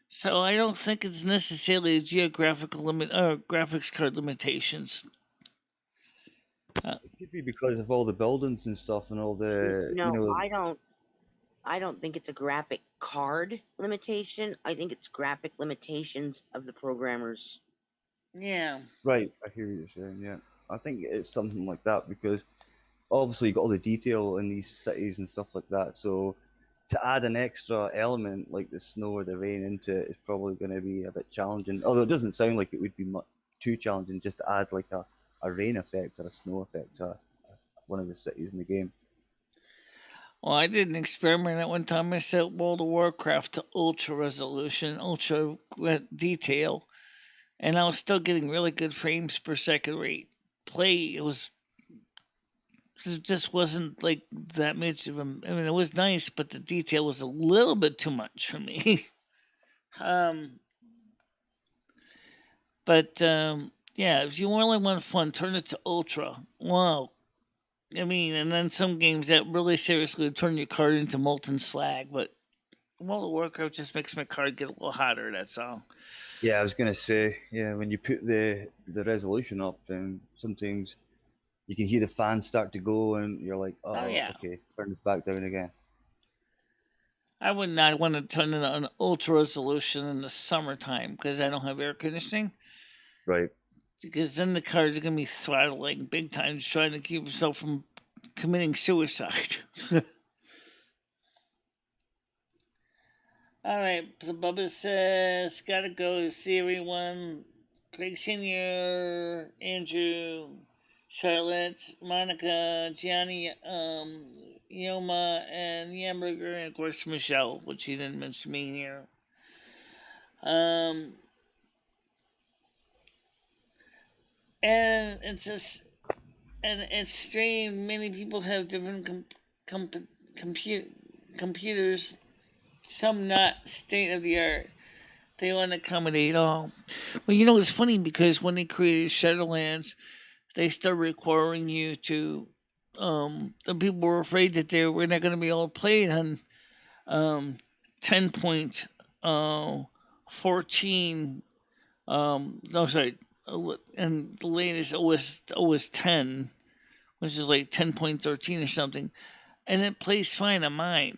So I don't think it's necessarily a geographical limit or graphics card limitations. It could be because of all the buildings and stuff and all the, No, I don't think it's a graphic card limitation. I think it's graphic limitations of the programmers. Yeah. Right, I hear what you're saying, yeah. I think it's something like that because obviously you got all the detail in these cities and stuff like that. So to add an extra element like the snow or the rain into it is probably going to be a bit challenging. Although it doesn't sound like it would be much too challenging just to add like a rain effect or a snow effect to one of the cities in the game. Well, I did an experiment at one time. I set World of Warcraft to ultra resolution, ultra detail, and I was still getting really good frames per second rate. It just wasn't like that much of a. I mean, it was nice, but the detail was a little bit too much for me. Yeah, if you really want fun, turn it to ultra. Wow. I mean, and then some games that really seriously turn your card into molten slag, but World of Warcraft just makes my card get a little hotter, that's all. Yeah, I was gonna say, yeah, when you put the resolution up, then sometimes you can hear the fans start to go, and you're like, oh yeah. okay, turn this back down again. I would not want to turn it on ultra resolution in the summertime because I don't have air conditioning. Right. Because then the cards are going to be throttling big time, just trying to keep himself from committing suicide. All right, so Bubba says, gotta go see everyone. Craig Sr., Andrew, Charlotte, Monica, Gianni, Yoma, and Yamburger, and of course Michelle, which he didn't mention me here. And it's just, and it's strange. Many people have different computers. Some not state of the art. They want to accommodate all. Well, you know, it's funny because when they created Shadowlands, they started requiring you to. The people were afraid that they were not going to be able to play it on 10.14. No, sorry, and the latest OS 10, which is like 10.13 or something, and it plays fine on mine.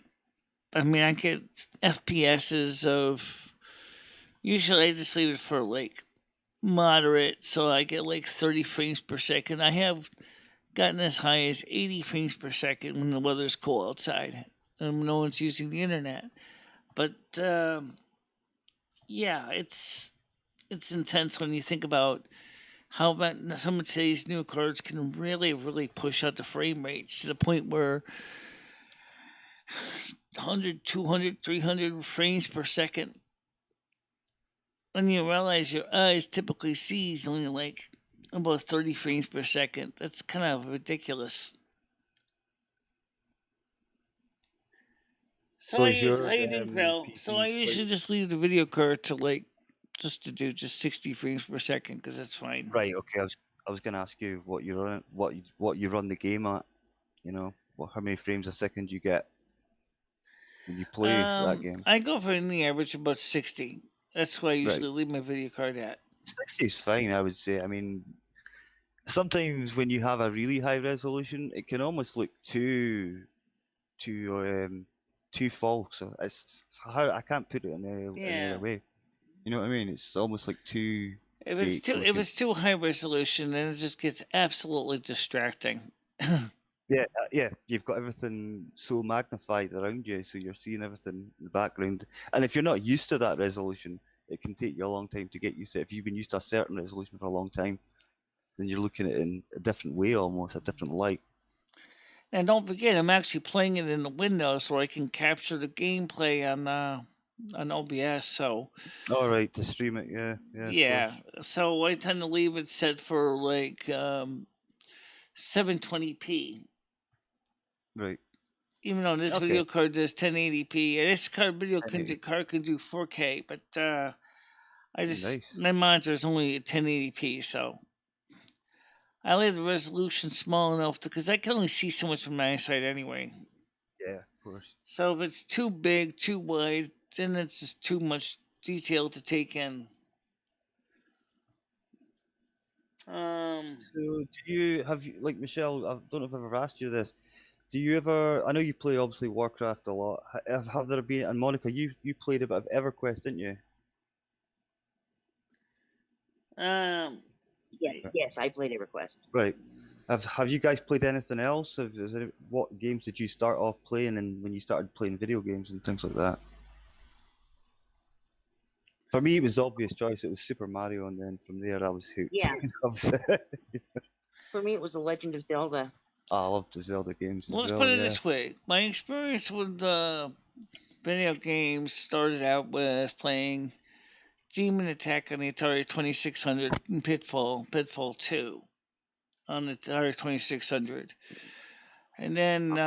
I mean, I get FPSs of. Usually, I just leave it for like moderate, so I get like 30 frames per second. I have gotten as high as 80 frames per second when the weather's cool outside and no one's using the internet. But yeah, it's intense when you think about how about some of today's new cards can really, really push out the frame rates to the point where 100, 200, 300 frames per second. When you realize your eyes typically sees only like about 30 frames per second, that's kind of ridiculous. So So I is use, your how you doing, Krell? So I PC usually quite just leave the video card to like just to do just 60 frames per second because that's fine. right? Okay, I was gonna ask you what you run what you run the game at. You know, how many frames a second you get when you play that game? I go for in the average about 60. That's what I Right, usually leave my video card at. 60 is fine, I would say. I mean, sometimes when you have a really high resolution, it can almost look too too false. So it's how I can't put it in any Yeah. other way. You know what I mean? It's almost like too If fake if looking. it's too high resolution, then it just gets absolutely distracting. Yeah, yeah. You've got everything so magnified around you, so you're seeing everything in the background. And if you're not used to that resolution, it can take you a long time to get used to it. If you've been used to a certain resolution for a long time, then you're looking at it in a different way, almost a different light. And don't forget, I'm actually playing it in the window, so I can capture the gameplay on OBS. So All right, to stream it, yeah, yeah, of yeah, course. so I tend to leave it set for like 720p. Right. Even though this Okay. video card does 1080p, and this video Hey, card can do 4K, but I just nice. my monitor is only at 1080p, so I leave the resolution small enough because I can only see so much from my side anyway. Yeah, of course. So if it's too big, too wide, then it's just too much detail to take in. So, do you have like Michelle? I don't know if I've ever asked you this. Do you ever? I know you play obviously Warcraft a lot. Have there been? And Monica, you played a bit of EverQuest, didn't you? um, Yes, I played a request. Right. Have you guys played anything else? What games did you start off playing, and when you started playing video games and things like that? For me, it was the obvious choice. It was Super Mario, and then from there, I was hooked. Yeah. I was- For me, it was The Legend of Zelda. I loved the Zelda games as well, let's well. put it Yeah. this way: my experience with video games started out with playing Demon Attack on the Atari 2600 and Pitfall 2 on the Atari 2600, and then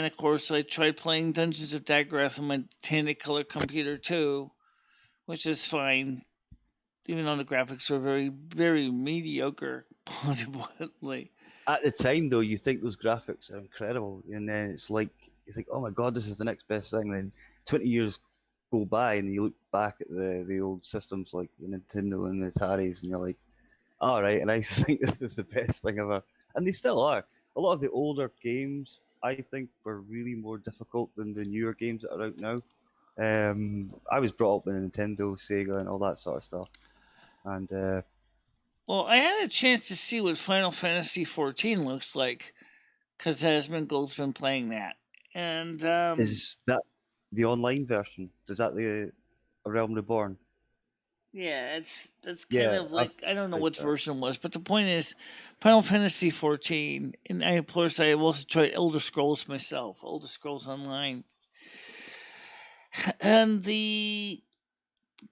of course I tried playing Dungeons of Daggerath on my Technicolor computer too, which is fine, even though the graphics were very, very mediocre. Bluntly. At the time, though, you think those graphics are incredible, and then it's like you think, "Oh my God, this is the next best thing." And then 20 years go by, and you look back at the old systems like the Nintendo and the Ataris, and you're like, "All right," and I used to think this was the best thing ever, and they still are. A lot of the older games, I think, were really more difficult than the newer games that are out now. I was brought up with Nintendo, Sega, and all that sort of stuff, and Well, I had a chance to see what Final Fantasy XIV looks like because Gold's been playing that, and is that the online version? Is that the A Realm Reborn? yeah, that's kind Yeah, of I've like I don't know played what that. version it was, but the point is, Final Fantasy XIV, and of course I have also tried Elder Scrolls myself, Elder Scrolls Online, and the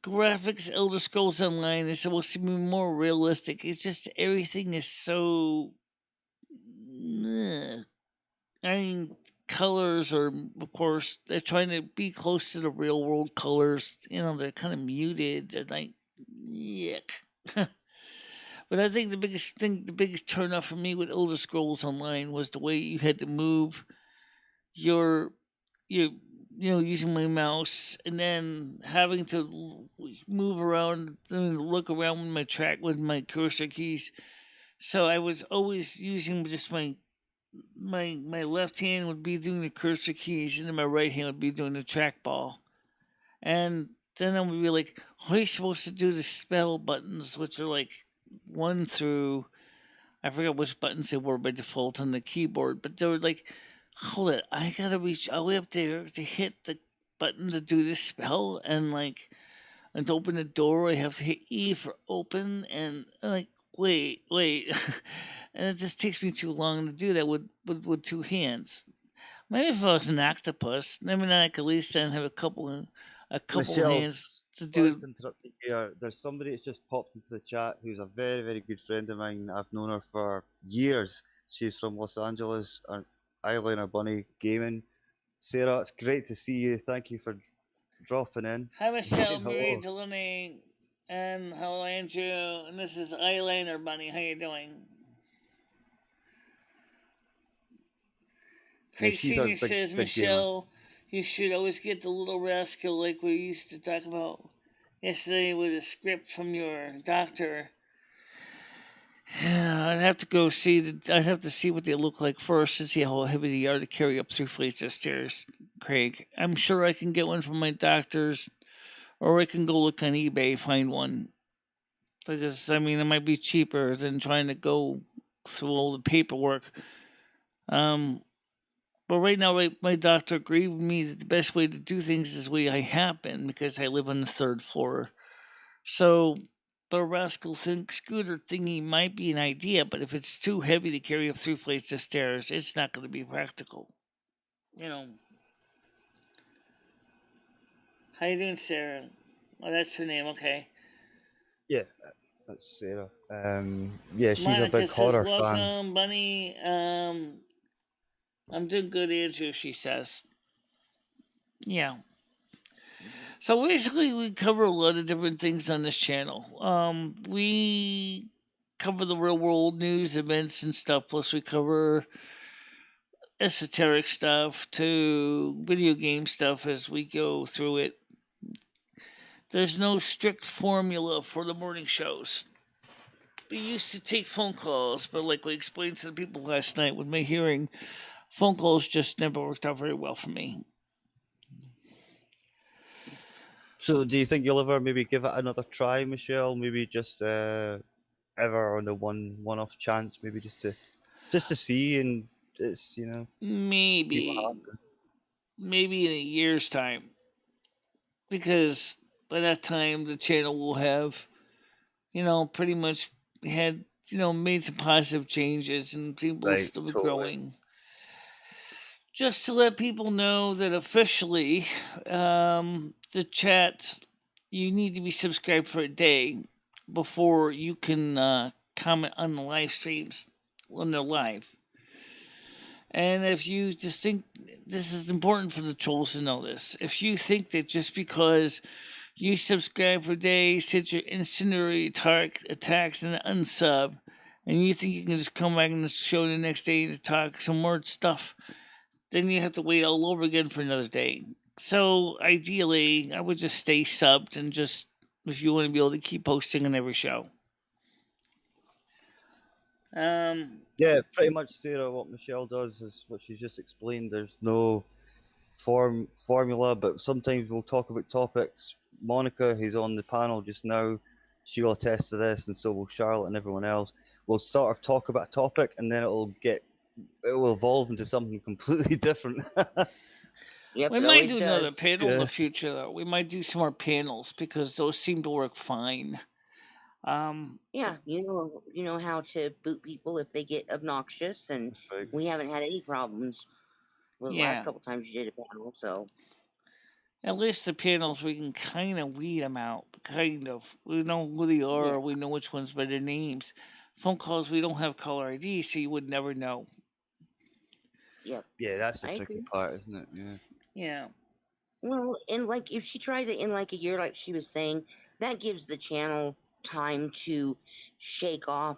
graphics Elder Scrolls Online is supposed to be more realistic. It's just everything is so. I mean, colors are, of course, they're trying to be close to the real world colors. You know, they're kind of muted. They're like, yuck. But I think the biggest turn off for me with Elder Scrolls Online was the way you had to move your using my mouse and then having to move around and look around with my track with my cursor keys. So I was always using just my left hand would be doing the cursor keys and then my right hand would be doing the trackball. And then I would be like, how are you supposed to do the spell buttons, which are like 1 through I forgot which buttons they were by default on the keyboard, but they were like, hold it, I gotta reach all the way up there to hit the button to do this spell, and to open the door, I have to hit E for open, and I'm like, wait, and it just takes me too long to do that with two hands. Maybe if I was an octopus, maybe then I could at least then have a couple Michelle, hands to sorry do. to interrupt you here. There's somebody that's just popped into the chat who's a very, very good friend of mine. I've known her for years. She's from Los Angeles, Eyeliner Bunny Gaming. Sarah, it's great to see you. Thank you for dropping in. Hi, Michelle, Marie Hello. Delaney, and hello, Andrew, and this is Eyeliner Bunny. How you doing? Yeah, Craig she's a Senior big, says, big gamer. Michelle, you should always get the little rascal like we used to talk about yesterday with a script from your doctor. Yeah, I'd have to go see. I'd have to see what they look like first to see how heavy they are to carry up 3 flights of stairs. Craig, I'm sure I can get one from my doctor's, or I can go look on eBay find one. Because I mean, it might be cheaper than trying to go through all the paperwork. Um, but right now, my doctor agreed with me that the best way to do things is the way I happen because I live on the 3rd floor. So the rascal scooter thingy might be an idea, but if it's too heavy to carry up 3 flights of stairs, it's not going to be practical. You know. How you doing, Sarah? Oh, that's her name. Okay. Yeah, that's Sarah. Yeah, she's a Monica big says, horror fan. "Welcome, Bunny. I'm doing good, Andrew." She says, "Yeah." So basically, we cover a lot of different things on this channel. We cover the real world news, events, and stuff. Plus, we cover esoteric stuff to video game stuff as we go through it. There's no strict formula for the morning shows. We used to take phone calls, but like we explained to the people last night with my hearing, phone calls just never worked out very well for me. So, do you think you'll ever maybe give it another try, Michelle? Maybe just ever on the one-off chance, maybe just to see, and it's see what Maybe happens. in a year's time, because by that time the channel will have, pretty much had, made some positive changes and people will Right, still be totally. growing. Just to let people know that officially, the chat, you need to be subscribed for a day before you can comment on the live streams when they're live. And if you just think this is important for the trolls to know this, if you think that just because you subscribe for a day, sit your incendiary attacks and unsub, and you think you can just come back in the show the next day to talk some more stuff, then you have to wait all over again for another day. So ideally, I would just stay subbed and just, if you want to be able to keep posting on every show. Yeah, pretty much, Sarah. What Michelle does is what she's just explained. There's no formula, but sometimes we'll talk about topics. Monica, who's on the panel just now, she will attest to this, and so will Charlotte and everyone else. We'll sort of talk about a topic, and then it will evolve into something completely different. Yep, we it might always do another does. panel in Yeah. the future, though. We might do some more panels because those seem to work fine. Yeah, you know how to boot people if they get obnoxious, and Right. we haven't had any problems with the Yeah. last couple times you did a panel. So At least the panels, we can kind of weed them out. Kind of. We know who they are. yeah, We know which ones by their names. Phone calls, we don't have caller ID, so you would never know. yep. Yeah, that's the I tricky agree. part, isn't it? Yeah. Yeah. Well, and like if she tries it in like a year, like she was saying, that gives the channel time to shake off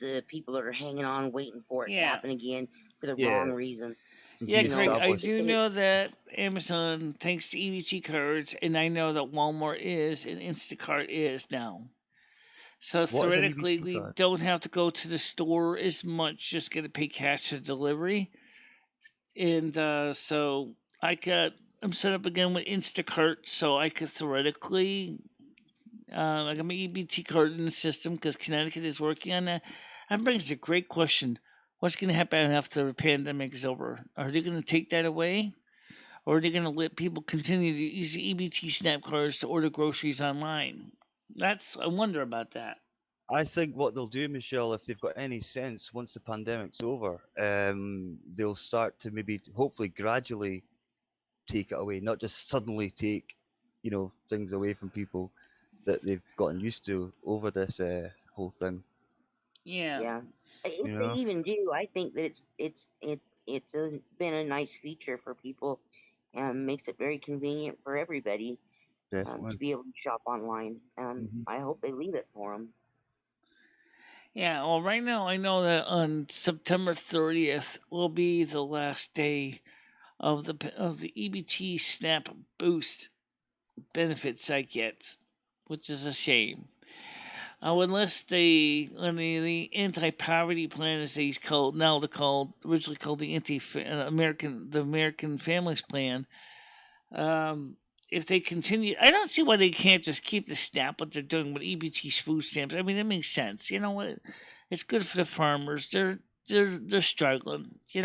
the people that are hanging on, waiting for it to Yeah. happen again for the Yeah. wrong reason. Yeah, You know, Craig, I De-established. do know that Amazon, thanks to EBT cards, and I know that Walmart is and Instacart is now. So What is an theoretically, EBT we card? don't have to go to the store as much, just get to pay cash for delivery. And so I'm set up again with Instacart, so I could theoretically like an EBT card in the system because Connecticut is working on that. That brings a great question. What's going to happen after the pandemic is over? Are they going to take that away? Or are they going to let people continue to use the EBT SNAP cards to order groceries online? I wonder about that. I think what they'll do, Michelle, if they've got any sense, once the pandemic's over, they'll start to maybe, hopefully, gradually take it away, not just suddenly take, things away from people that they've gotten used to over this whole thing. Yeah. Yeah. If You they know, even do, I think that been a nice feature for people, and makes it very convenient for everybody definitely. to be able to shop online. Hmm. I hope they leave it for them. Yeah, well, right now I know that on September 30th will be the last day of the EBT SNAP Boost benefits I get, which is a shame. Unless the anti-poverty plan, as they's called now, originally called the American Families Plan. If they continue, I don't see why they can't just keep the SNAP what they're doing with EBT food stamps. I mean, it makes sense. You know what? It's good for the farmers. They're struggling. Give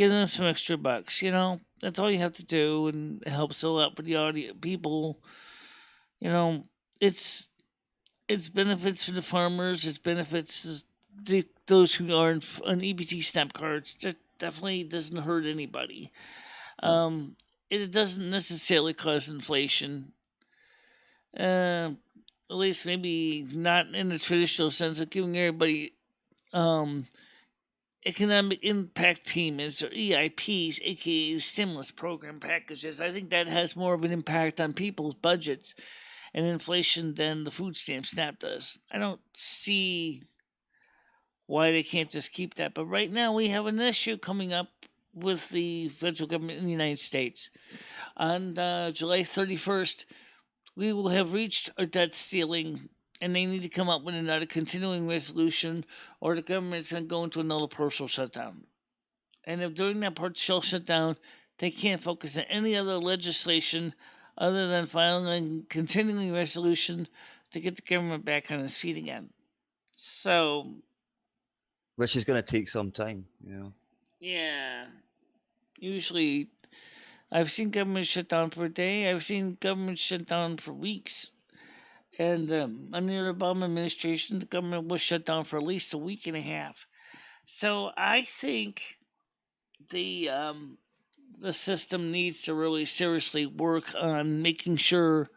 them some extra bucks. That's all you have to do, and it helps a lot with the people. It's benefits for the farmers. It's benefits those who are on EBT SNAP cards. That definitely doesn't hurt anybody. It doesn't necessarily cause inflation. At least maybe not in the traditional sense of giving everybody um, economic impact payments or EIPs, aka stimulus program packages. I think that has more of an impact on people's budgets and inflation than the food stamp SNAP does. I don't see why they can't just keep that. But right now we have an issue coming up with the federal government in the United States. On July 31st, we will have reached our debt ceiling, and they need to come up with another continuing resolution, or the government's going to go into another partial shutdown. And if during that partial shutdown, they can't focus on any other legislation other than filing a continuing resolution to get the government back on its feet again. So, Which is going to take some time, yeah. Usually, I've seen government shut down for a day. I've seen government shut down for weeks. And under the Obama administration, the government was shut down for at least a week and a half. So I think the system needs to really seriously work on making sure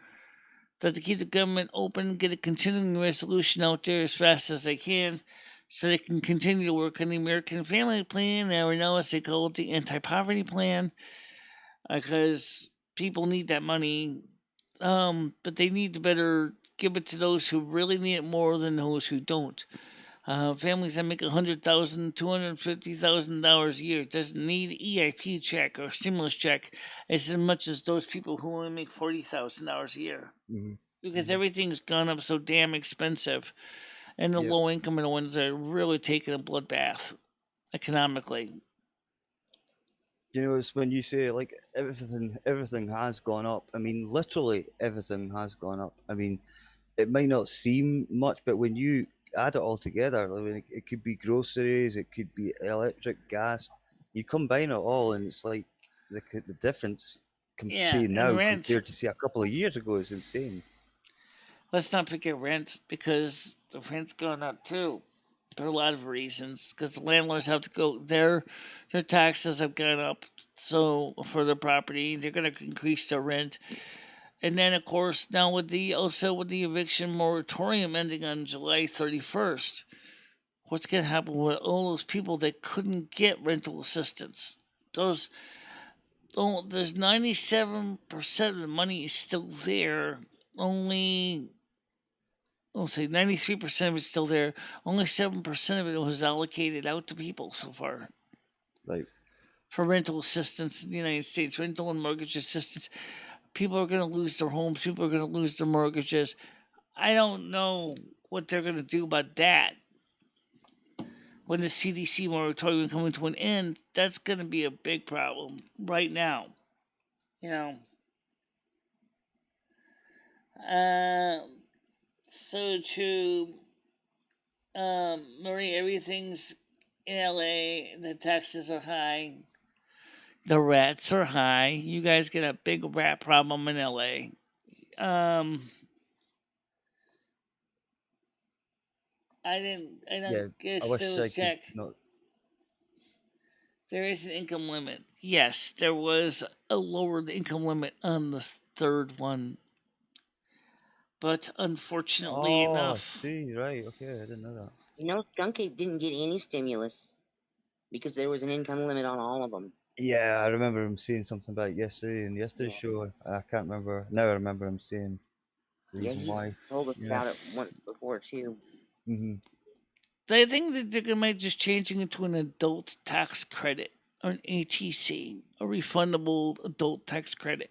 that to keep the government open, get a continuing resolution out there as fast as they can, so they can continue to work on the American Family Plan, or now as they call it, the Anti-Poverty Plan, because people need that money, but they need to better give it to those who really need it more than those who don't. Families that make $100,000, $250,000 a year doesn't need EIP check or stimulus check as much as those people who only make $40,000 a year, because everything's gone up so damn expensive, and the low income ones are really taking a bloodbath economically. It's when you say like everything has gone up. I mean, literally everything has gone up. I mean, it might not seem much, but when you add it all together, I mean, it could be groceries, it could be electric, gas. You combine it all, and it's like the difference. Say now rent. compared to say a couple of years ago is insane. Let's not forget rent, because the rent's gone up too. For a lot of reasons, because the landlords have to go their taxes have gone up, so for their property they're going to increase their rent. And then of course now with the eviction moratorium ending on July 31st, what's going to happen with all those people that couldn't get rental assistance? There's 97% of the money is still there. Only, I'll say 93% of it's still there. Only 7% of it was allocated out to people so far. Right. For rental assistance in the United States, rental and mortgage assistance. People are going to lose their homes. People are going to lose their mortgages. I don't know what they're going to do about that. When the CDC moratorium coming to an end, that's going to be a big problem right now. So to Marie, everything's in LA. The taxes are high. The rats are high. You guys get a big rat problem in LA. I Yeah, don't I guess wish I those could check. not. There is an income limit. Yes, there was a lowered income limit on the third one, but unfortunately Oh, I enough, see. Right. Okay, I didn't know that. You know, Skunk Ape didn't get any stimulus because there was an income limit on all of them. Yeah, I remember him saying something about it yesterday in yesterday's Yeah. show. I can't remember. Now I remember him saying the Yeah, reason he's why. told us Yeah. about it once before too. Hmm. I think that they're gonna make just changing it to an adult tax credit or an ATC, a refundable adult tax credit,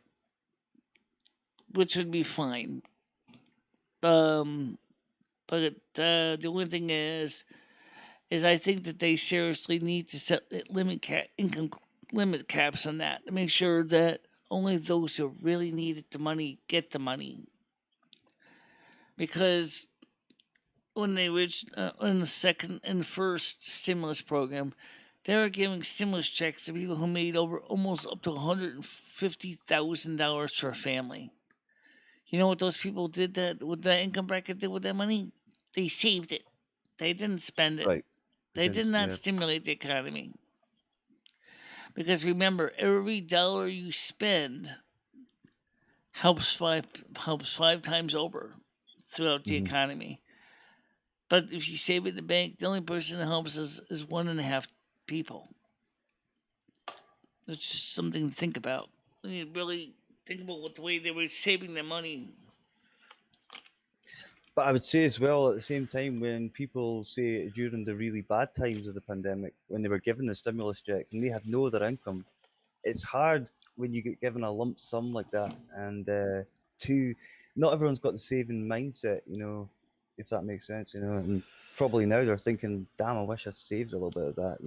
which would be fine. But the only thing is I think that they seriously need to set income limit caps on that to make sure that only those who really needed the money get the money. Because when they reached in the first stimulus program, they were giving stimulus checks to people who made over almost up to $150,000 for a family. You know what those people did that with that income bracket did with that money? They saved it. They didn't spend it. Right. They did not Yeah. stimulate the economy. Because remember, every dollar you spend helps five times over throughout the Hmm. economy. But if you save it in the bank, the only person that helps is 1.5 people. It's just something to think about. When you really think about what the way they were saving their money. But I would say as well at the same time when people say during the really bad times of the pandemic, when they were given the stimulus checks and they had no other income, it's hard when you get given a lump sum like that. And not everyone's got the saving mindset, if that makes sense, And probably now they're thinking, damn, I wish I'd saved a little bit of that.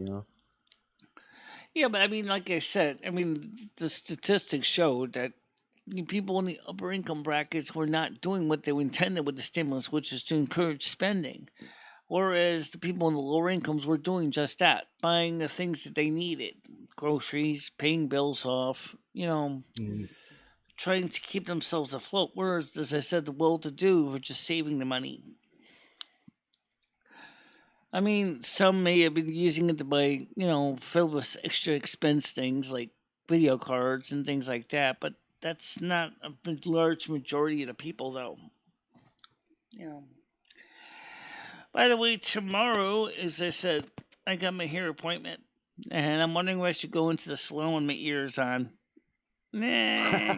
Yeah, but I mean, like I said, the statistics showed that people in the upper income brackets were not doing what they intended with the stimulus, which is to encourage spending. Whereas the people in the lower incomes were doing just that, buying the things that they needed, groceries, paying bills off, Mm. trying to keep themselves afloat. Whereas, as I said, the well-to-do were just saving the money. I mean, some may have been using it to buy, filled with extra expense things like video cards and things like that, but that's not a large majority of the people, though. You know. By the way, tomorrow, as I said, I got my hair appointment, and I'm wondering if I should go into the salon with my ears on. Nah,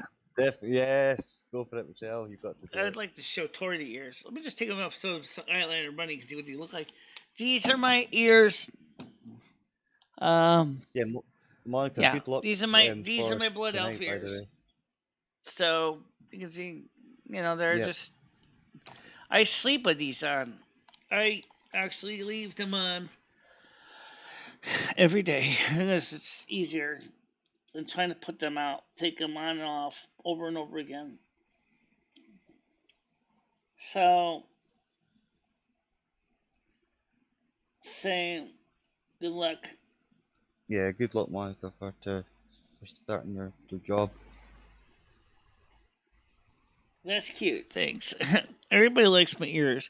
Yes, go for it, Michelle. You've got to do I'd it. like to show Tori the ears. Let me just take them off so eyeliner bunny can see what they look like. These are my ears. Yeah, Monica, Yeah, good luck these are for my blood elf tonight, by the ears. way. So you can see, they're Yep. just. I sleep with these on. I actually leave them on every day because it's easier than trying to put them out, take them on and off over and over again. So, saying good luck. Yeah, good luck, Monica, for starting your job. That's cute. Thanks. Everybody likes my ears.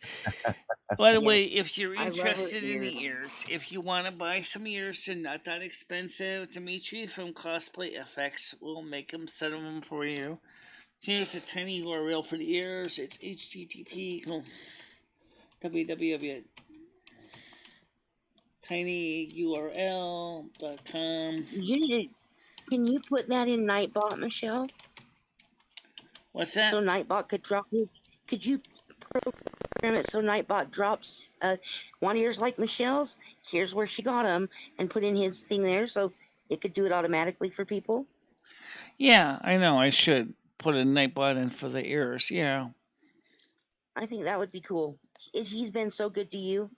By the Yes, way, if you're I love her interested in ears. the ears, if you want to buy some ears, they're not that expensive. Dimitri from Cosplay FX will make them, set them for you. Here's a tiny URL for the ears. It's http www.tinyurl.com. Can you put that in Nightbot, Michelle? What's that? So Nightbot could drop it. Could you program it so Nightbot drops one ears like Michelle's? Here's where she got them, and put in his thing there, so it could do it automatically for people. Yeah, I know. I should put a Nightbot in for the ears. Yeah. I think that would be cool. He's been so good to you.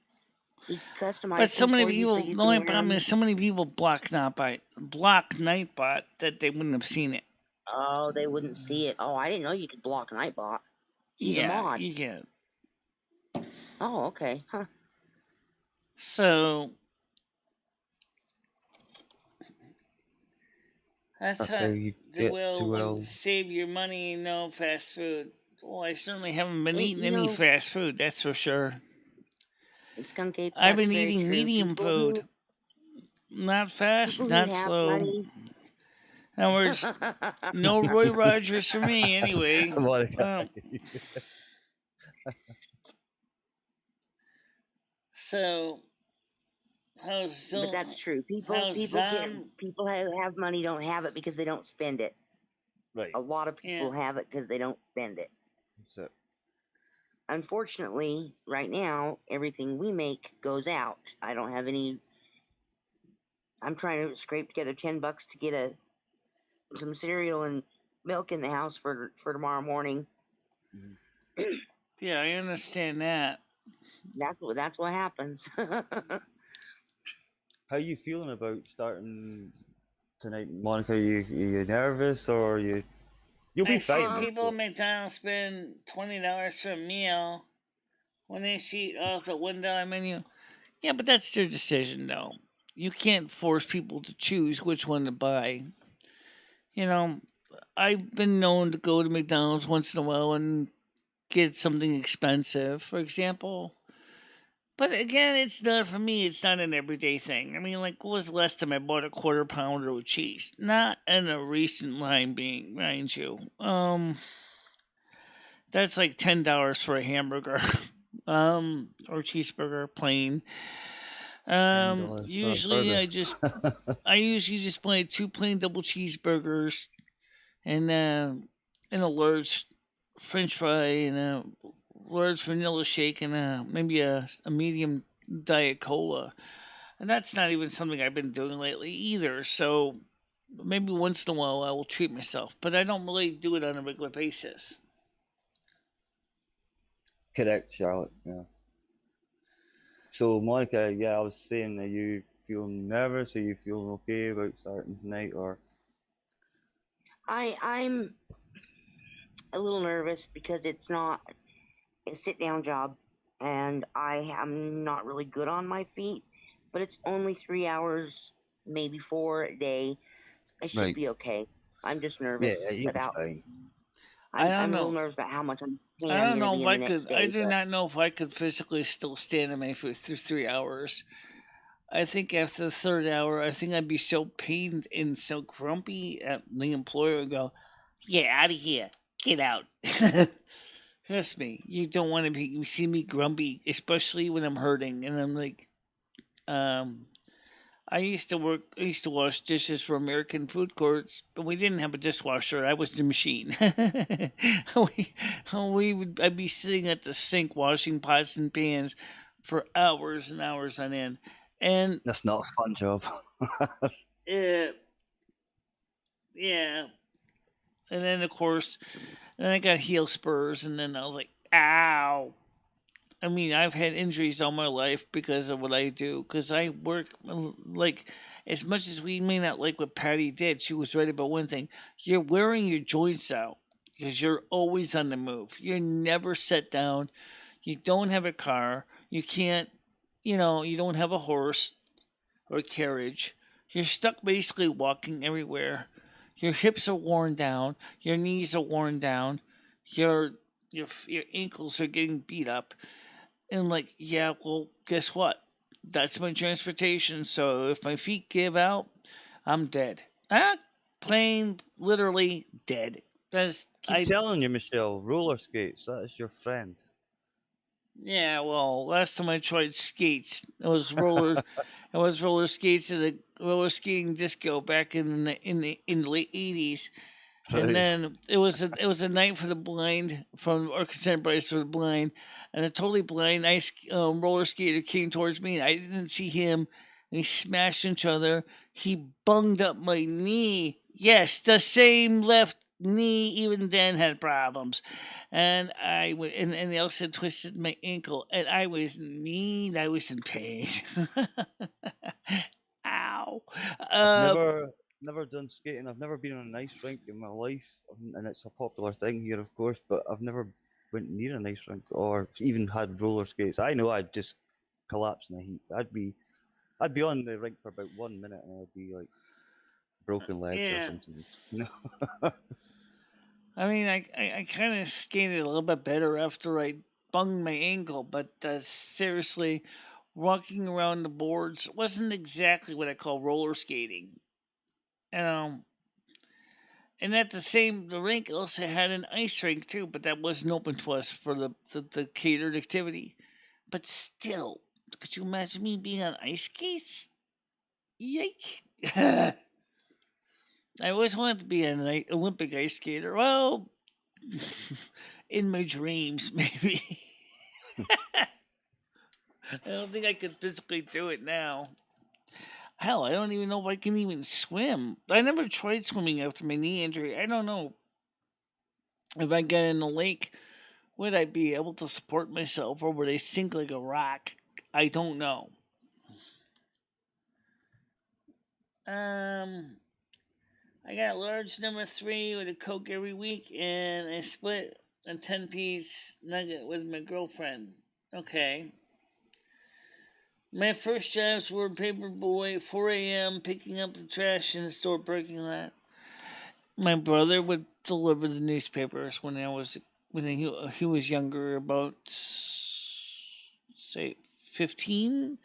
He's customized But so them many for you so people, you the can only wear problem them. is so many people block Nightbot that they wouldn't have seen it. Oh, they wouldn't see it. Oh, I didn't know you could block Nightbot. He's a mod. you can. Oh, okay. Huh. So that's That's how how you get to well. save your money. No fast food. Well, I certainly haven't been And, eating any fast food. That's for sure. Skunk Ape, I've that's been very eating true. medium food. Not fast, People who not have slow. money. In other words, no Roy Rogers for me, anyway. Monica. So, how's But that's true. People how's people who have money don't have it because they don't spend it. Right. A lot of people have it because they don't spend it. So, unfortunately, right now, everything we make goes out. I don't have any. I'm trying to scrape together $10 to get some cereal and milk in the house for tomorrow morning. Yeah, I understand that. That's what happens. how you feeling about starting tonight, Monica? You nervous or you'll be fine? People at McDonald's spend $20 for a meal when they eat off the $1 menu. Yeah, but that's their decision, though. You can't force people to choose which one to buy. You know, I've been known to go to McDonald's once in a while and get something expensive, for example. But again, it's not for me. It's not an everyday thing. I mean, like, what was the last time I bought a quarter pounder with cheese? Not in a recent line, being mind you. That's like $10 for a hamburger, or cheeseburger, plain. Usually I usually just buy 2 plain double cheeseburgers, and a large French fry, and a large vanilla shake, and maybe a medium Diet Cola. And that's not even something I've been doing lately either. So maybe once in a while I will treat myself, but I don't really do it on a regular basis. Correct, Charlotte. Yeah. So, Monica, yeah, I was saying, are you feeling nervous? Are you feeling okay about starting tonight, or? I'm a little nervous because it's not a sit down job, and I am not really good on my feet. But it's only 3 hours, maybe 4 a day. I should be okay. I'm just nervous about. I'm a little nervous about how much I'm I don't know if I could. could. I do not know if I could physically still stand on my feet through 3 hours. I think after the third hour, I think I'd be so pained and so grumpy at the employer would go, "Get out of here, get out." Trust me, you don't want to be. You see me grumpy, especially when I'm hurting, and I'm like, I used to wash dishes for American food courts, but we didn't have a dishwasher. I was the machine. I'd be sitting at the sink washing pots and pans for hours and hours on end. And that's not a fun job. Yeah. And then, of course, then I got heel spurs, and then I was like, ow. I mean, I've had injuries all my life because of what I do. Because I work, like, as much as we may not like what Patty did, she was right about one thing. You're wearing your joints out because you're always on the move. You're never set down. You don't have a car. You can't, you don't have a horse or a carriage. You're stuck basically walking everywhere. Your hips are worn down. Your knees are worn down. Your ankles are getting beat up. And like, yeah, well, guess what? That's my transportation. So if my feet give out, I'm dead. Plain, literally dead. Keep telling you, Michelle, roller skates. That is your friend. Yeah, well, last time I tried skates, it was roller skates at a roller skating disco back in the late '80s. Right. And then it was a night for the blind from Arkansas Enterprise for the blind, and a totally blind ice roller skater came towards me, and I didn't see him, and he smashed each other. He bunged up my knee. Yes, the same left knee even then had problems, and and they also twisted my ankle, and I was in pain. Ow! I've never done skating. I've never been on an ice rink in my life, and it's a popular thing here, of course. But I've never went near an ice rink or even had roller skates, I know I'd just collapse in the heat. I'd be on the rink for about 1 minute and I'd be like broken legs or Yeah. something. You know? I mean, I kind of skated a little bit better after I bunged my ankle, but seriously, walking around the boards wasn't exactly what I call roller skating. Um, and the rink also had an ice rink too, but that wasn't open to us for the catered activity. But still, could you imagine me being on ice skates? Yike! I always wanted to be an Olympic ice skater. Well, in my dreams, maybe. I don't think I could physically do it now. Hell, I don't even know if I can even swim. I never tried swimming after my knee injury. I don't know if I get in the lake, would I be able to support myself or would I sink like a rock? I don't know. I got large number 3 with a Coke every week, and I split a 10-piece nugget with my girlfriend. Okay. My first jobs were paper boy, 4 a.m., picking up the trash in the store parking lot. My brother would deliver the newspapers when he was younger, about say 15,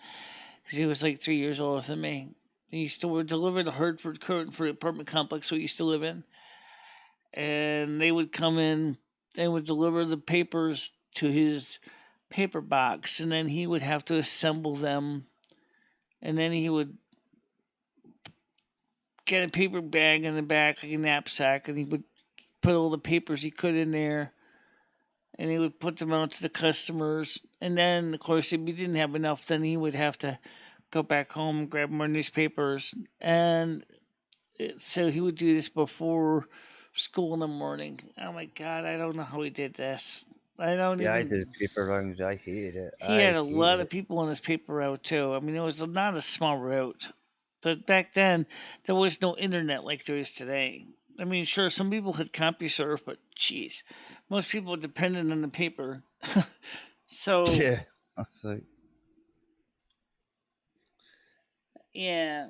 because he was like 3 years older than me. He used to deliver the Hartford Current for the apartment complex we used to live in, and they would come in. They would deliver the papers to his paper box, and then he would have to assemble them, and then he would get a paper bag in the back, like a knapsack, and he would put all the papers he could in there, and he would put them out to the customers. And then, of course, if he didn't have enough, then he would have to go back home and grab more newspapers. And so he would do this before school in the morning. Oh my God, I don't know how he did this. I don't Yeah, I even. did paper rounds. I hated it. He had a lot of people on his paper route too. I mean, it was not a small route. But back then, there was no internet like there is today. I mean, sure, some people had CompuServe, but geez, most people depended on the paper. So Yeah, that's like yeah,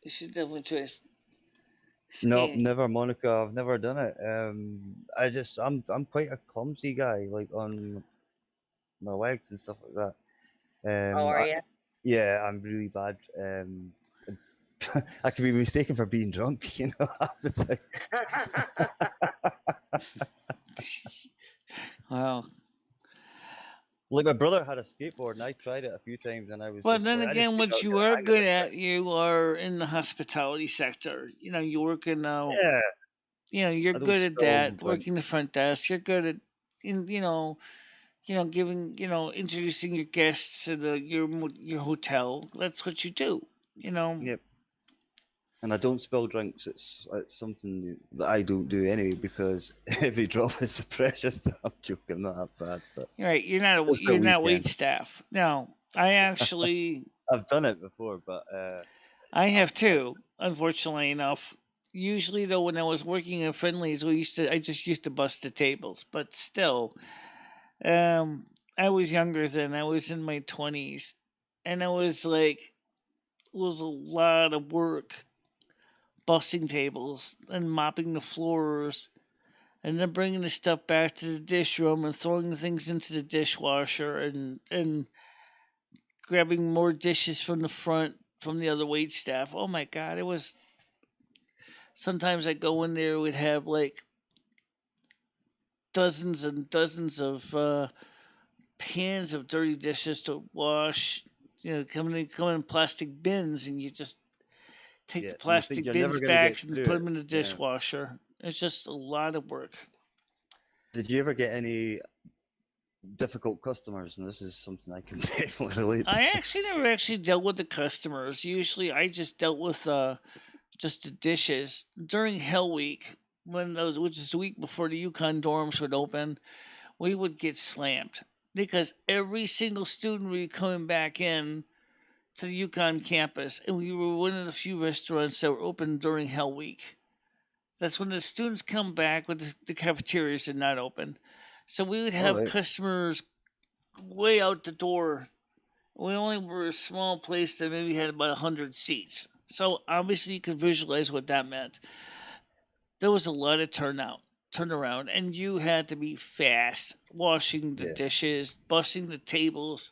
you should definitely try no, skating. never, Monica. I've never done it. I'm quite a clumsy guy, like on my legs and stuff like that. Oh, are you? Yeah, I'm really bad. I could be mistaken for being drunk, you know, half the time. Wow. Like my brother had a skateboard, and I tried it a few times, and I was But just then like, I just again, could what not you get the are hang of good this at, thing. you are in the hospitality sector. You work in Yeah, you're I don't good at spill that. drink. Working the front desk, you're good at, giving, introducing your guests to your hotel. That's what you do. Yep. And I don't spill drinks. It's something that I don't do anyway because every drop is precious. I'm joking, not that bad, but You're right. it's the You're not wait weekend. staff. No, I actually I've done it before, but I I'm have too. Unfortunately enough. Usually though, when I was working at Friendlies, I just used to bust the tables. But still, um, I was younger then. I was in my 20s, and it was a lot of work busting tables and mopping the floors and then bringing the stuff back to the dish room and throwing the things into the dishwasher and grabbing more dishes from the front from the other wait staff. Oh my God, it was. Sometimes I go in there, we'd have like dozens and dozens of pans of dirty dishes to wash. Come in plastic bins, and you just take yeah, the and you think plastic you're bins never gonna get back and through put it. them in the Yeah. dishwasher. It's just a lot of work. Did you ever get any difficult customers? And this is something I can definitely relate to. I actually never actually dealt with the customers. Usually, I just dealt with just the dishes during Hell Week, which is the week before the Yukon dorms would open. We would get slammed because every single student would be coming back in to the Yukon campus, and we were one of the few restaurants that were open during Hell Week. That's when the students come back with the cafeterias are not open. So we would All have right. customers way out the door. We only were a small place that maybe had about 100 seats. So obviously you could visualize what that meant. There was a lot of turnaround, and you had to be fast, washing the Yeah. dishes, busting the tables,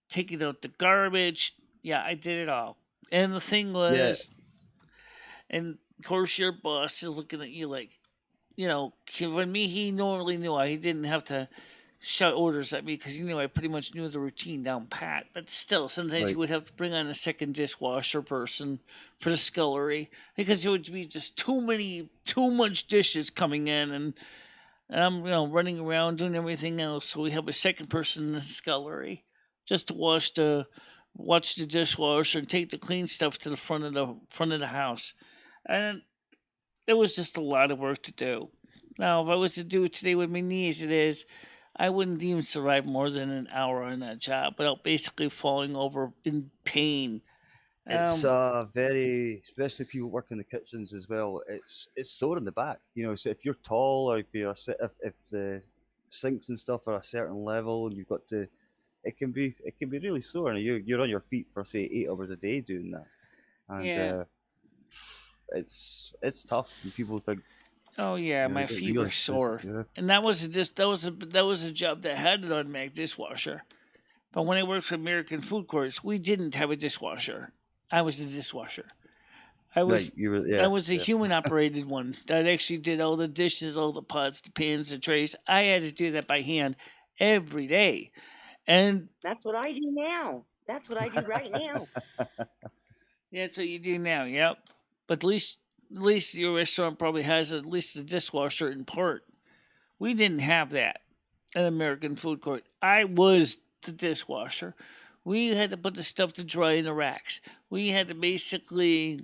taking out the garbage. Yeah, I did it all. And the thing Yeah. was, and of course your boss is looking at you like, when me, he normally knew he didn't have to shout orders at me because he knew I pretty much knew the routine down pat. But still, sometimes Right. you would have to bring on a second dishwasher person for the scullery because there would be just too much dishes coming in, and I'm running around doing everything else. So we have a second person in the scullery just to watch the dishwasher and take the clean stuff to the front of the house, and it was just a lot of work to do. Now, if I was to do it today with my knees, I wouldn't even survive more than an hour on that job without basically falling over in pain. It's Um, very, especially people work in the kitchens as well. It's sore in the back, So if you're tall, or if if the sinks and stuff are a certain level, and you've got to, it can be really sore, and you're on your feet for say 8 hours a day doing that, and yeah. it's tough. And people think Oh yeah, they my don't feet were realize this. sore, Yeah, and that was a job that had an automatic dishwasher. But when I worked for American Food Courts, we didn't have a dishwasher. I was the dishwasher. I right. was You were, I yeah, was a yeah. human operated one that actually did all the dishes, all the pots, the pans, the trays. I had to do that by hand every day. And That's what I do now. That's what I do right now. that's what you do now, yep. But at least your restaurant probably has at least a dishwasher in part. We didn't have that at American Food Court. I was the dishwasher. We had to put the stuff to dry in the racks. We had to basically,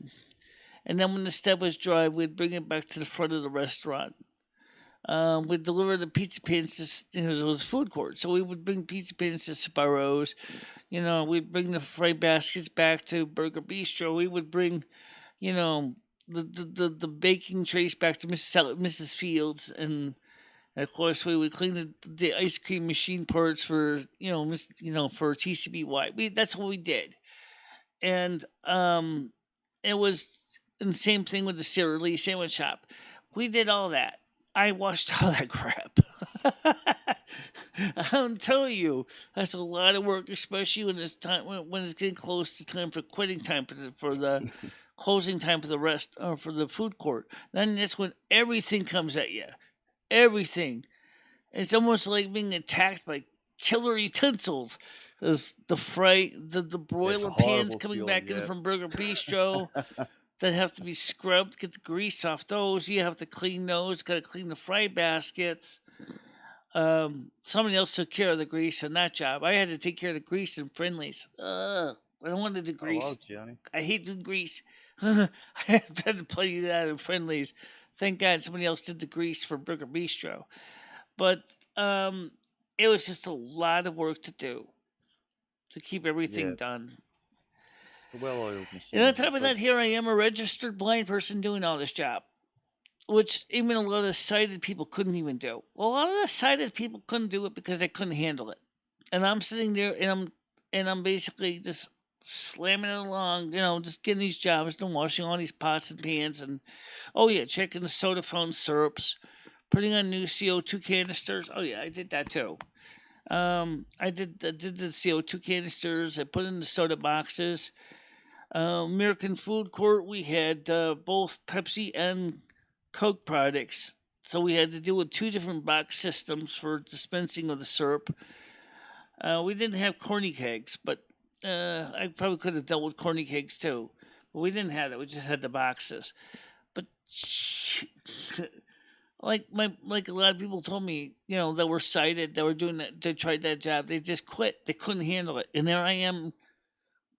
and then when the stuff was dry, we'd bring it back to the front of the restaurant. We'd deliver the pizza pans to, it was food court, so we would bring pizza pans to Sparrows. We'd bring the fry baskets back to Burger Bistro. We would bring, you know, the baking trays back to Mrs. Fields, and of course we would clean the ice cream machine parts for for TCBY. That's what we did, and it was and the same thing with the Sarah Lee sandwich shop. We did all that. I washed all that crap. I'm telling you, that's a lot of work, especially when it's time when it's getting close to time for quitting time for the closing time for the rest or for the food court. Then that's when everything comes at you. Everything. It's almost like being attacked by killer utensils. There's the It's a broiler pans horrible coming feeling. back in Yeah. from Burger Bistro that have to be scrubbed, get the grease off those. You have to clean those. Got to clean the fry baskets. Somebody else took care of the grease on that job. I had to take care of the grease and Friendlies. I don't want to do Oh wow, grease. Gianni. I hate doing grease. I had to play that in Friendlies. Thank God somebody else did the grease for Burger Bistro. But it was just a lot of work to do to keep everything Yeah, done. it's a well-oiled And on machine. top of It's that, like, here I am, a registered blind person doing all this job, which even a lot of sighted people couldn't even do. Well, a lot of the sighted people couldn't do it because they couldn't handle it. And I'm sitting there and I'm basically just slamming it along, just getting these jobs done, washing all these pots and pans, and oh yeah, checking the soda fountain syrups, putting on new CO2 canisters. Oh yeah, I did that too. I did the CO2 canisters. I put in the soda boxes. American Food Court, we had both Pepsi and Coke products. So we had to deal with two different box systems for dispensing of the syrup. We didn't have corny kegs, but I probably could have dealt with corny kegs too. But we didn't have that. We just had the boxes. But like a lot of people told me, that were sighted, that were doing that, they tried that job, they just quit. They couldn't handle it, and there I am,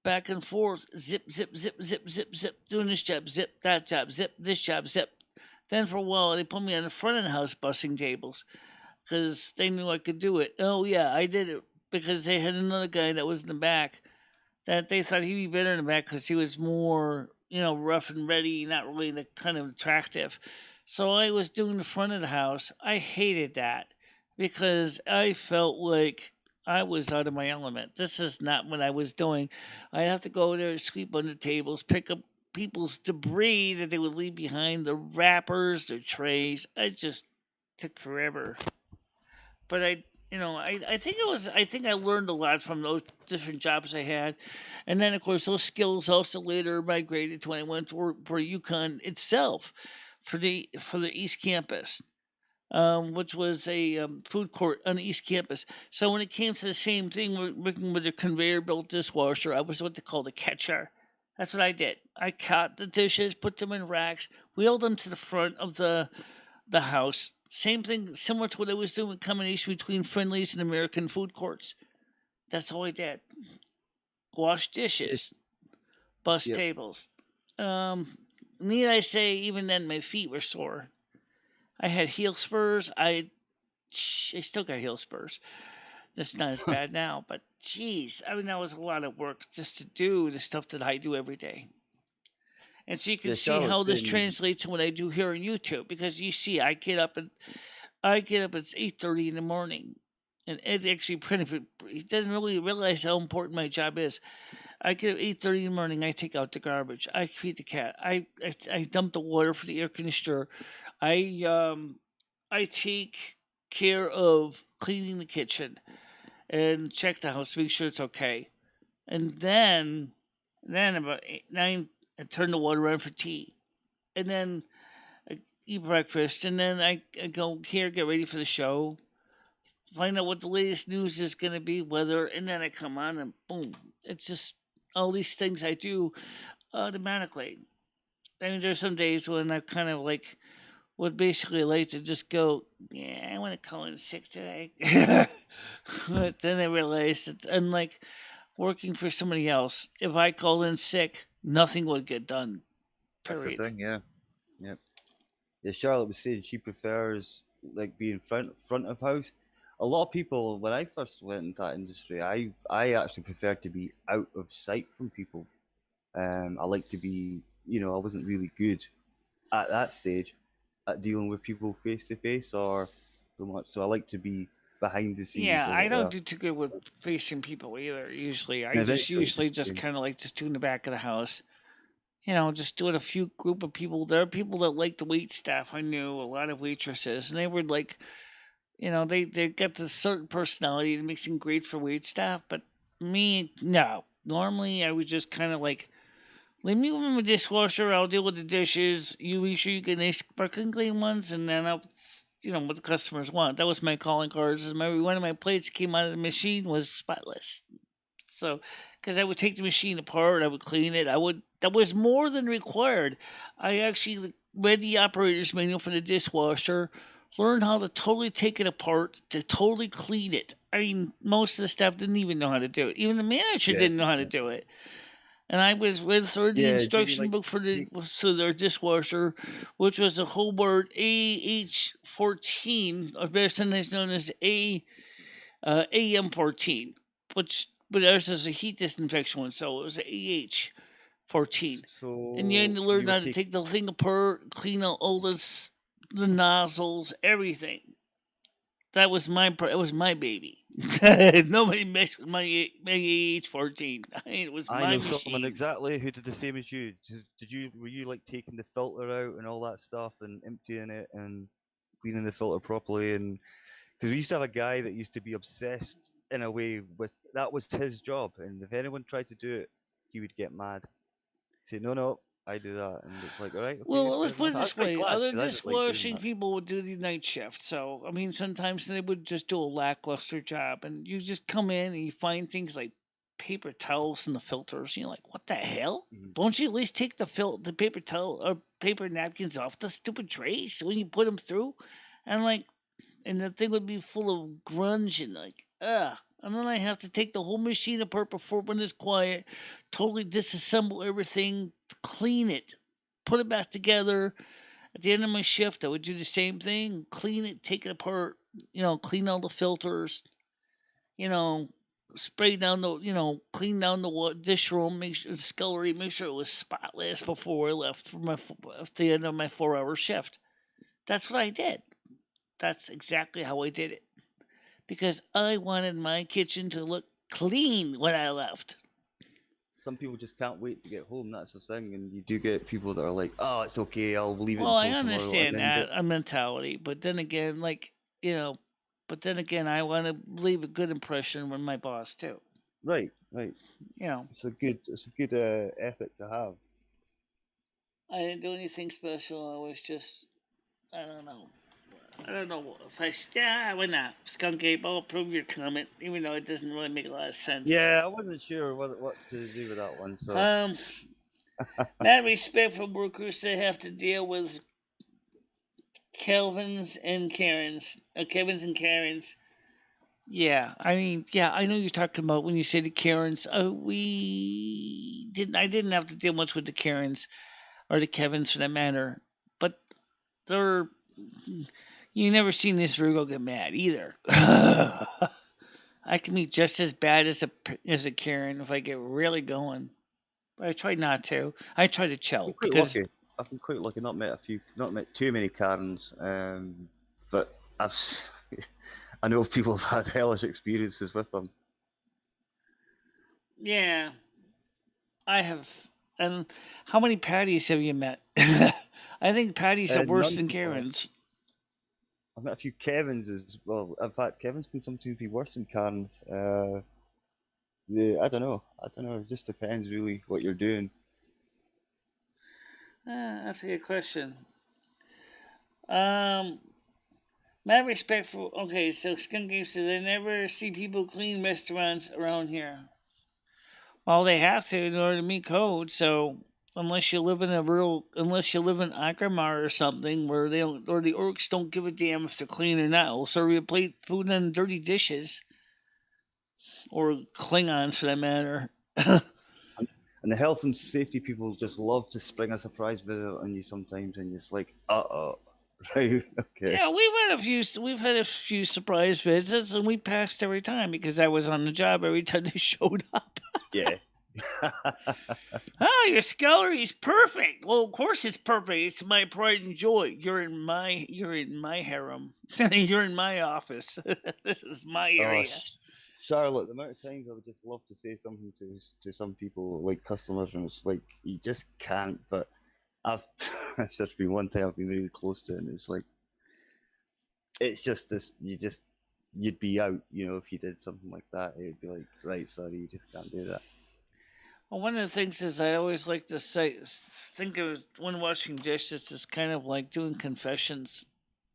back and forth, zip, zip, zip, zip, zip, zip, doing this job, zip, that job, zip, this job, zip. Then for a while, they put me on the front of the house bussing tables because they knew I could do it. Oh yeah, I did it because they had another guy that was in the back that they thought he'd be better in the back because he was more rough and ready, not really the kind of attractive. So I was doing the front of the house. I hated that because I felt like I was out of my element. This is not what I was doing. I have to go there, sweep under tables, pick up people's debris that they would leave behind, the wrappers, their trays. It just took forever. But I think I think I learned a lot from those different jobs I had, and then of course those skills also later migrated to when I went to work for Yukon itself, for the East Campus, which was a food court on the East Campus. So when it came to the same thing, working with a conveyor belt dishwasher, I was what they call the catcher. That's what I did. I caught the dishes, put them in racks, wheeled them to the front of the house. Same thing, similar to what I was doing with combination between Friendlies and American food courts. That's all I did. Wash dishes, bus Yep. tables. Need I say, even then my feet were sore. I had heel spurs. I still got heel spurs. That's not as bad now, but geez, I mean that was a lot of work just to do the stuff that I do every day. And so you can Yeah, see how Charlotte's this saying translates to what I do here on YouTube, because you see I get up at 8:30 in the morning, and Ed actually he doesn't really realize how important my job is. I get up 8:30 in the morning. I take out the garbage. I feed the cat. I dump the water for the air conditioner. I take care of cleaning the kitchen and check the house, make sure it's okay. And then about 9, I turn the water on for tea, and then I eat breakfast, and then I go here, get ready for the show, find out what the latest news is going to be, weather, and then I come on and boom. It's just all these things I do automatically. I mean, there's some days when I kind of would basically like to just go, yeah, I want to call in sick today. But then I realized that unlike working for somebody else, if I called in sick, nothing would get done. that's the Period. thing. Yeah. Yep. Yeah, Charlotte was saying she prefers like being front of house. A lot of people, when I first went into that industry, I actually preferred to be out of sight from people. I like to be, I wasn't really good at that stage at dealing with people face to face or so much. So I like to be behind the scenes, Yeah, as I it don't were. do too good with facing people either. Usually, I And just eventually, it's usually just just kind of like just do in the back of the house. Just doing a few group of people. There are people that like the wait staff. I knew a lot of waitresses, and they were like, they got this certain personality that makes them great for wait staff. But me, no. Normally, I was just kind of like, leave me with my dishwasher. I'll deal with the dishes. You make sure you get nice sparkling clean ones, and then I'll, what the customers want. That was my calling cards. One of my plates that came out of the machine was spotless. So, because I would take the machine apart, I would clean it. That was more than required. I actually read the operator's manual for the dishwasher, learned how to totally take it apart, to totally clean it. I mean, most of the staff didn't even know how to do it. Even the manager yeah, didn't know how to do it. And I was with her the yeah. Did you instruction like book for take? their dishwasher, which was a Hobart AH14, or better sometimes known as AM14, but ours is a heat disinfection one, so it was AH14. And you had So to you learn would how to take. take the thing apart, clean out all the nozzles, everything. That was my baby. Nobody messed with my AH14. It was I my know someone machine. exactly who did the same as you. Were you like taking the filter out and all that stuff and emptying it and cleaning the filter properly? And because we used to have a guy that used to be obsessed in a way with that was his job, and if anyone tried to do it, he would get mad. Say, no, no, I do that, and it's like, all right, okay, Well, let's fair put enough. it I was this quite way: glad other because I didn't like doing dishwashing that. people would do the night shift. So, I mean, sometimes they would just do a lackluster job, and you just come in and you find things like paper towels in the filters. And you're like, "What the hell? Mhm. Don't you at least take the paper towel or paper napkins off the stupid trays when you put them through?" And like, and the thing would be full of grunge and like, ugh. And then I have to take the whole machine apart before when it's quiet, totally disassemble everything, clean it, put it back together. At the end of my shift, I would do the same thing, clean it, take it apart, clean all the filters, you know, spray down the, clean down the dish room, make sure the scullery, make sure it was spotless before I left for at the end of my 4-hour shift. That's what I did. That's exactly how I did it because I wanted my kitchen to look clean when I left. Some people just can't wait to get home. That's the thing, and you do get people that are like, "Oh, it's okay. I'll leave it Well, I until tomorrow." understand And then that a mentality, but then again, but then again, I want to leave a good impression with my boss too. right. It's a good ethic to have. I didn't do anything special. I was just, I don't know. I don't know if why not? Skunk Ape, I'll approve your comment, even though it doesn't really make a lot of sense. Yeah, I wasn't sure what to do with that one. So, mad respect for workers that have to deal with Kevins and Karens. Yeah, I know you're talking about when you say the Karens. I didn't have to deal much with the Karens or the Kevins for that matter, but they're. You never seen this Virgo get mad either. I can be just as bad as a Karen if I get really going. But I try not to. I try to chill because I've been quite lucky. Not met too many Karens, but I know people have had hellish experiences with them. Yeah, I have. And how many Patties have you met? I think Patties are worse than Karens. I've met a few Kevins as well. In fact, Kevins can sometimes be worse than Karens. I don't know. It just depends really what you're doing. That's a good question. Mad respect for. Okay, so Skunk Game says I never see people clean restaurants around here. Well, they have to in order to meet code. So unless you live in Akramar or something where the orcs don't give a damn if they're clean or not, they'll serve you plate food in dirty dishes, or Klingons for that matter. And the health and safety people just love to spring a surprise visit on you sometimes, and it's like, right, okay. Yeah, we've had a few surprise visits, and we passed every time because I was on the job every time they showed up. Yeah. Oh, your scullery's perfect. Well, of course it's perfect. It's my pride and joy. You're in my harem. You're in my office. This is my area. Charlotte, the amount of times I would just love to say something to some people, like customers, and it's like you just can't. But it's just been one time I've been really close to it, and it's like it's just this. You'd be out, if you did something like that. It'd be like, right, sorry, you just can't do that. Well, one of the things is I always like to think of when washing dishes as kind of like doing confessions,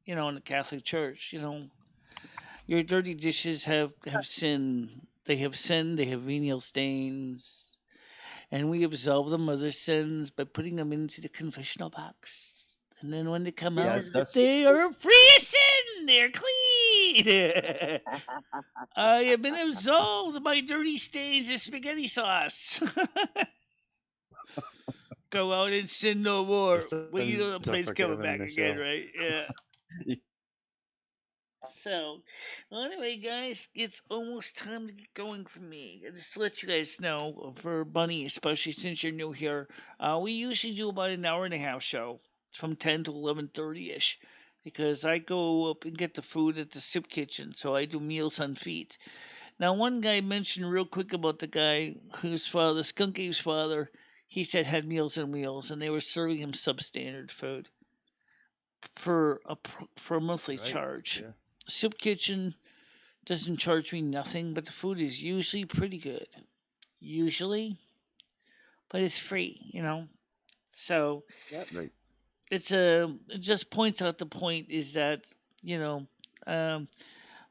in the Catholic Church. Your dirty dishes have sin. They have sinned. They have venial stains, and we absolve them of their sins by putting them into the confessional box. And then when they come out, they are free of sin. They're clean. I have been absolved of my dirty stains of spaghetti sauce. Go out and sin no more. Well, you know the plane's coming back again, right? Yeah. So, well, anyway, guys, it's almost time to get going for me. Just to let you guys know, for Bunny, especially since you're new here, we usually do about an hour and a half show from 10 to 11:30ish, because I go up and get the food at the soup kitchen, so I do meals on feet. Now, one guy mentioned real quick about the guy whose father, Skunk Ape's father, he said had Meals on Wheels, and they were serving him substandard food for a monthly charge. Yeah. Soup kitchen doesn't charge me nothing, but the food is usually pretty good. Usually, but it's free, So yeah, right. It just points out the point is that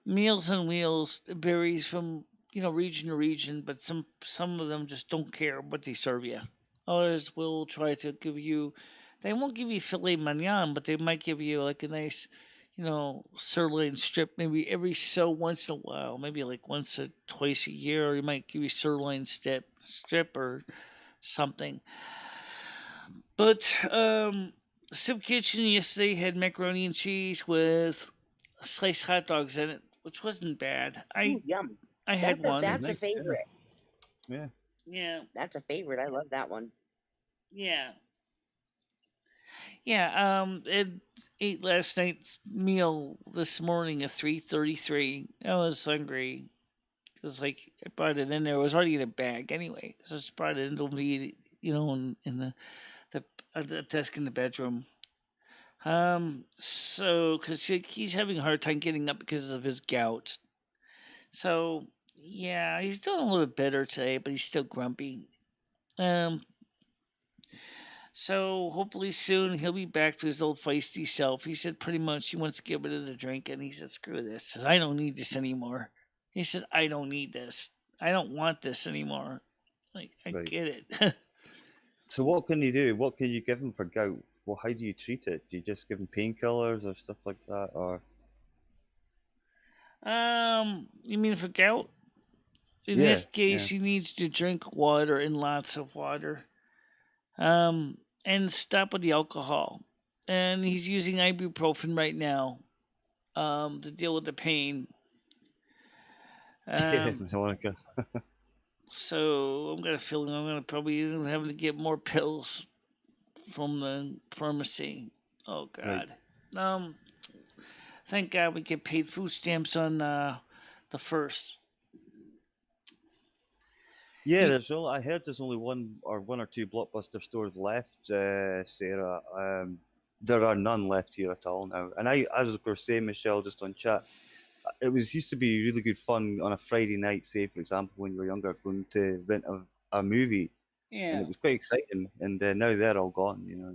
Meals on Wheels varies from region to region, but some of them just don't care what they serve you. Others will try to give you. They won't give you filet mignon, but they might give you like a nice, sirloin strip maybe every so once in a while, maybe like once or twice a year, or you might give you sirloin strip or something. But Soup Kitchen yesterday had macaroni and cheese with sliced hot dogs in it, which wasn't bad. Yum. I had one. That's a nice, yeah. favorite. Yeah. Yeah, That's a favorite. I love that one. yeah, yeah. It ate last night's meal this morning at 3:33. I was hungry. Cause like I brought it in there. It was already in a bag anyway. So I just brought it in to eat, in the desk in the bedroom. So because he's having a hard time getting up because of his gout. So yeah, he's doing a little bit better today, but he's still grumpy. Um, so hopefully soon he'll be back to his old feisty self. He said pretty much he wants to get rid of the drink, and he said, "Screw this. Says, I don't need this anymore." He says, "I don't need this. I don't want this anymore." Like I Right. get it. So what can you do? What can you give him for gout? Well, how do you treat it? Do you just give him painkillers or stuff like that, or? You mean for gout? In Yeah, this case, he needs to drink water and lots of water. And stop with the alcohol. And he's using ibuprofen right now. To deal with the pain. Yeah, Monica. So I've got a feeling I'm gonna probably end up having to get more pills from the pharmacy. Oh God. Right. Thank God we get paid food stamps on the 1st. Yeah, I heard there's only one or two Blockbuster stores left, Sarah. There are none left here at all now. And I was of course saying, Michelle, just on chat, it used to be really good fun on a Friday night, say for example, when you were younger, going to rent a movie, and Yeah. it was quite exciting. And now they're all gone.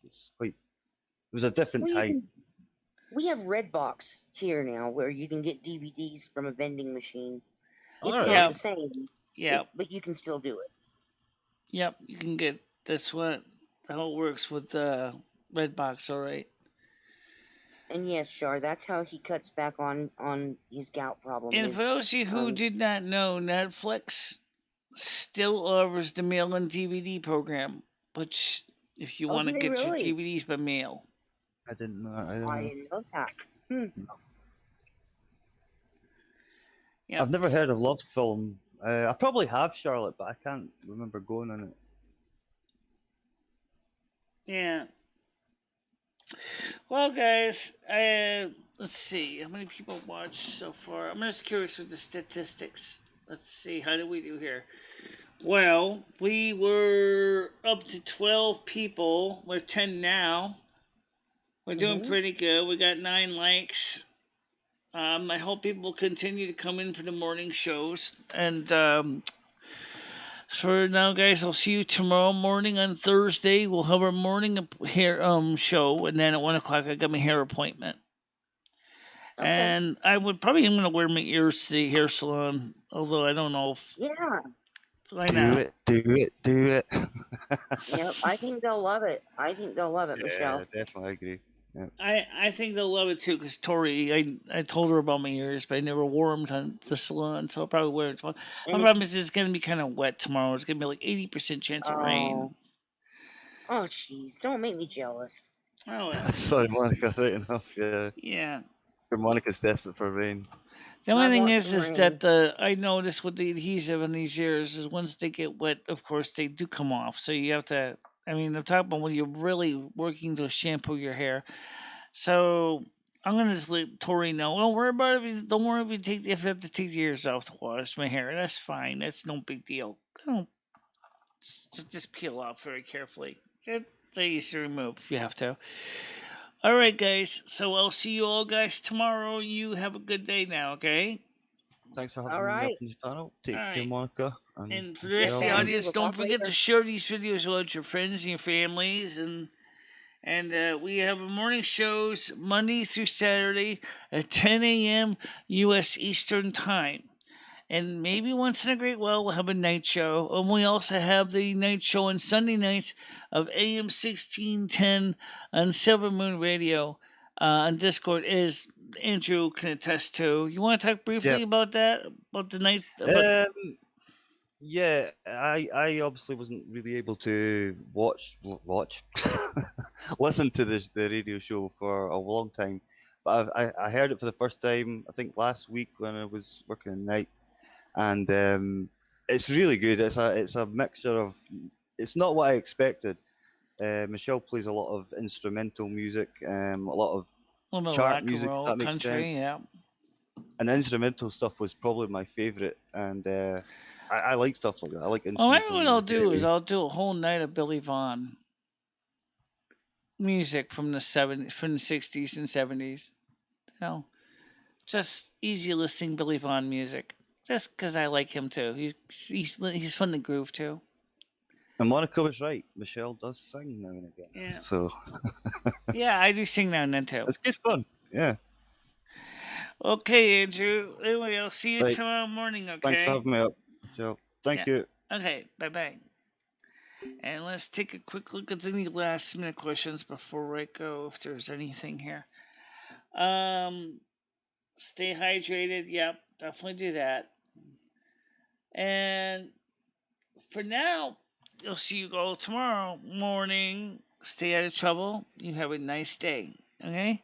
It's quite. It was a different Well, time. we have Redbox here now, where you can get DVDs from a vending machine. It's Alright. not the same. Yeah. But you can still do it. Yep. You can get. That's what how it works with Redbox. All right. And yes, Char, that's how he cuts back on his gout problem. And for those of you who did not know, Netflix still offers the mail and DVD program, which if you want to get your DVDs by mail. I didn't know. I didn't know that. Yep. I've never heard of Lost Film. I probably have, Charlotte, but I can't remember going on it. Yeah. Well, guys, let's see how many people watched so far. I'm just curious with the statistics. Let's see, how did we do here? Well, we were up to 12 people. We're 10 now. We're doing pretty good. We got 9 likes. I hope people continue to come in for the morning shows. And for now, guys, I'll see you tomorrow morning on Thursday. We'll have our morning hair show, and then at 1 o'clock I got my hair appointment. Okay. And I would probably am gonna wear my ears to the hair salon, although I don't know if why not. Do it. Yep, I think they'll love it. Michelle. Definitely agree. Yeah. I think they'll love it too, because Tori, I told her about my ears, but I never wore them to the salon, so I'll probably wear it tomorrow. My problem is it's going to be kind of wet tomorrow. It's going to be like 80% chance of rain. Oh, jeez. Don't make me jealous. Oh, well. Sorry, Monica, right enough, yeah. Yeah. Monica's desperate for rain. The only thing is that I noticed with the adhesive in these ears is once they get wet, of course, they do come off. So you have to... I mean, I'm talking about when you're really working to shampoo your hair. So I'm gonna just let Tori know. Don't worry about it. Don't worry if you have to take the ears off to wash my hair. That's fine. That's no big deal. Just peel off very carefully. It's easy to remove if you have to. All right, guys. So I'll see you all guys tomorrow. You have a good day now. Okay. Thanks for having me up on the channel. Take care, Monica. And for the rest of the audience, don't forget to share these videos with your friends and your families. And we have morning shows Monday through Saturday at 10 a.m. U.S. Eastern Time. And maybe once in a great while, we'll have a night show. And we also have the night show on Sunday nights of AM 1610 on Silvermoon Radio on Discord, as Andrew can attest to. You want to talk briefly about that? About the night? Yeah, I obviously wasn't really able to watch, listen to the radio show for a long time. But I heard it for the first time, I think last week when I was working at night. and it's really good. It's a mixture of. It's not what I expected. Michelle plays a lot of instrumental music, a lot of A little bit of chart rock and music, if roll, that makes country, sense. yeah. And the instrumental stuff was probably my favorite, and I like stuff like that. I like Well, maybe instrumental what I'll music. do is Anyway. I'll do a whole night of Billy Vaughn music from the '60s and '70s. You know, just easy listening Billy Vaughn music. Just because I like him too. He's fun to groove too. And Monica was right. Michelle does sing now and again. Yeah. So Yeah, I do sing now and then too. it's good fun. Yeah. Okay, Andrew. Anyway, I'll see you Right. tomorrow morning. Okay. Thanks for having me up, Michelle. Thank you. Okay. Bye bye. And let's take a quick look at any last minute questions before I go. If there's anything here. Stay hydrated. Yep, definitely do that. And for now, you'll see you all tomorrow morning. Stay out of trouble. You have a nice day. Okay?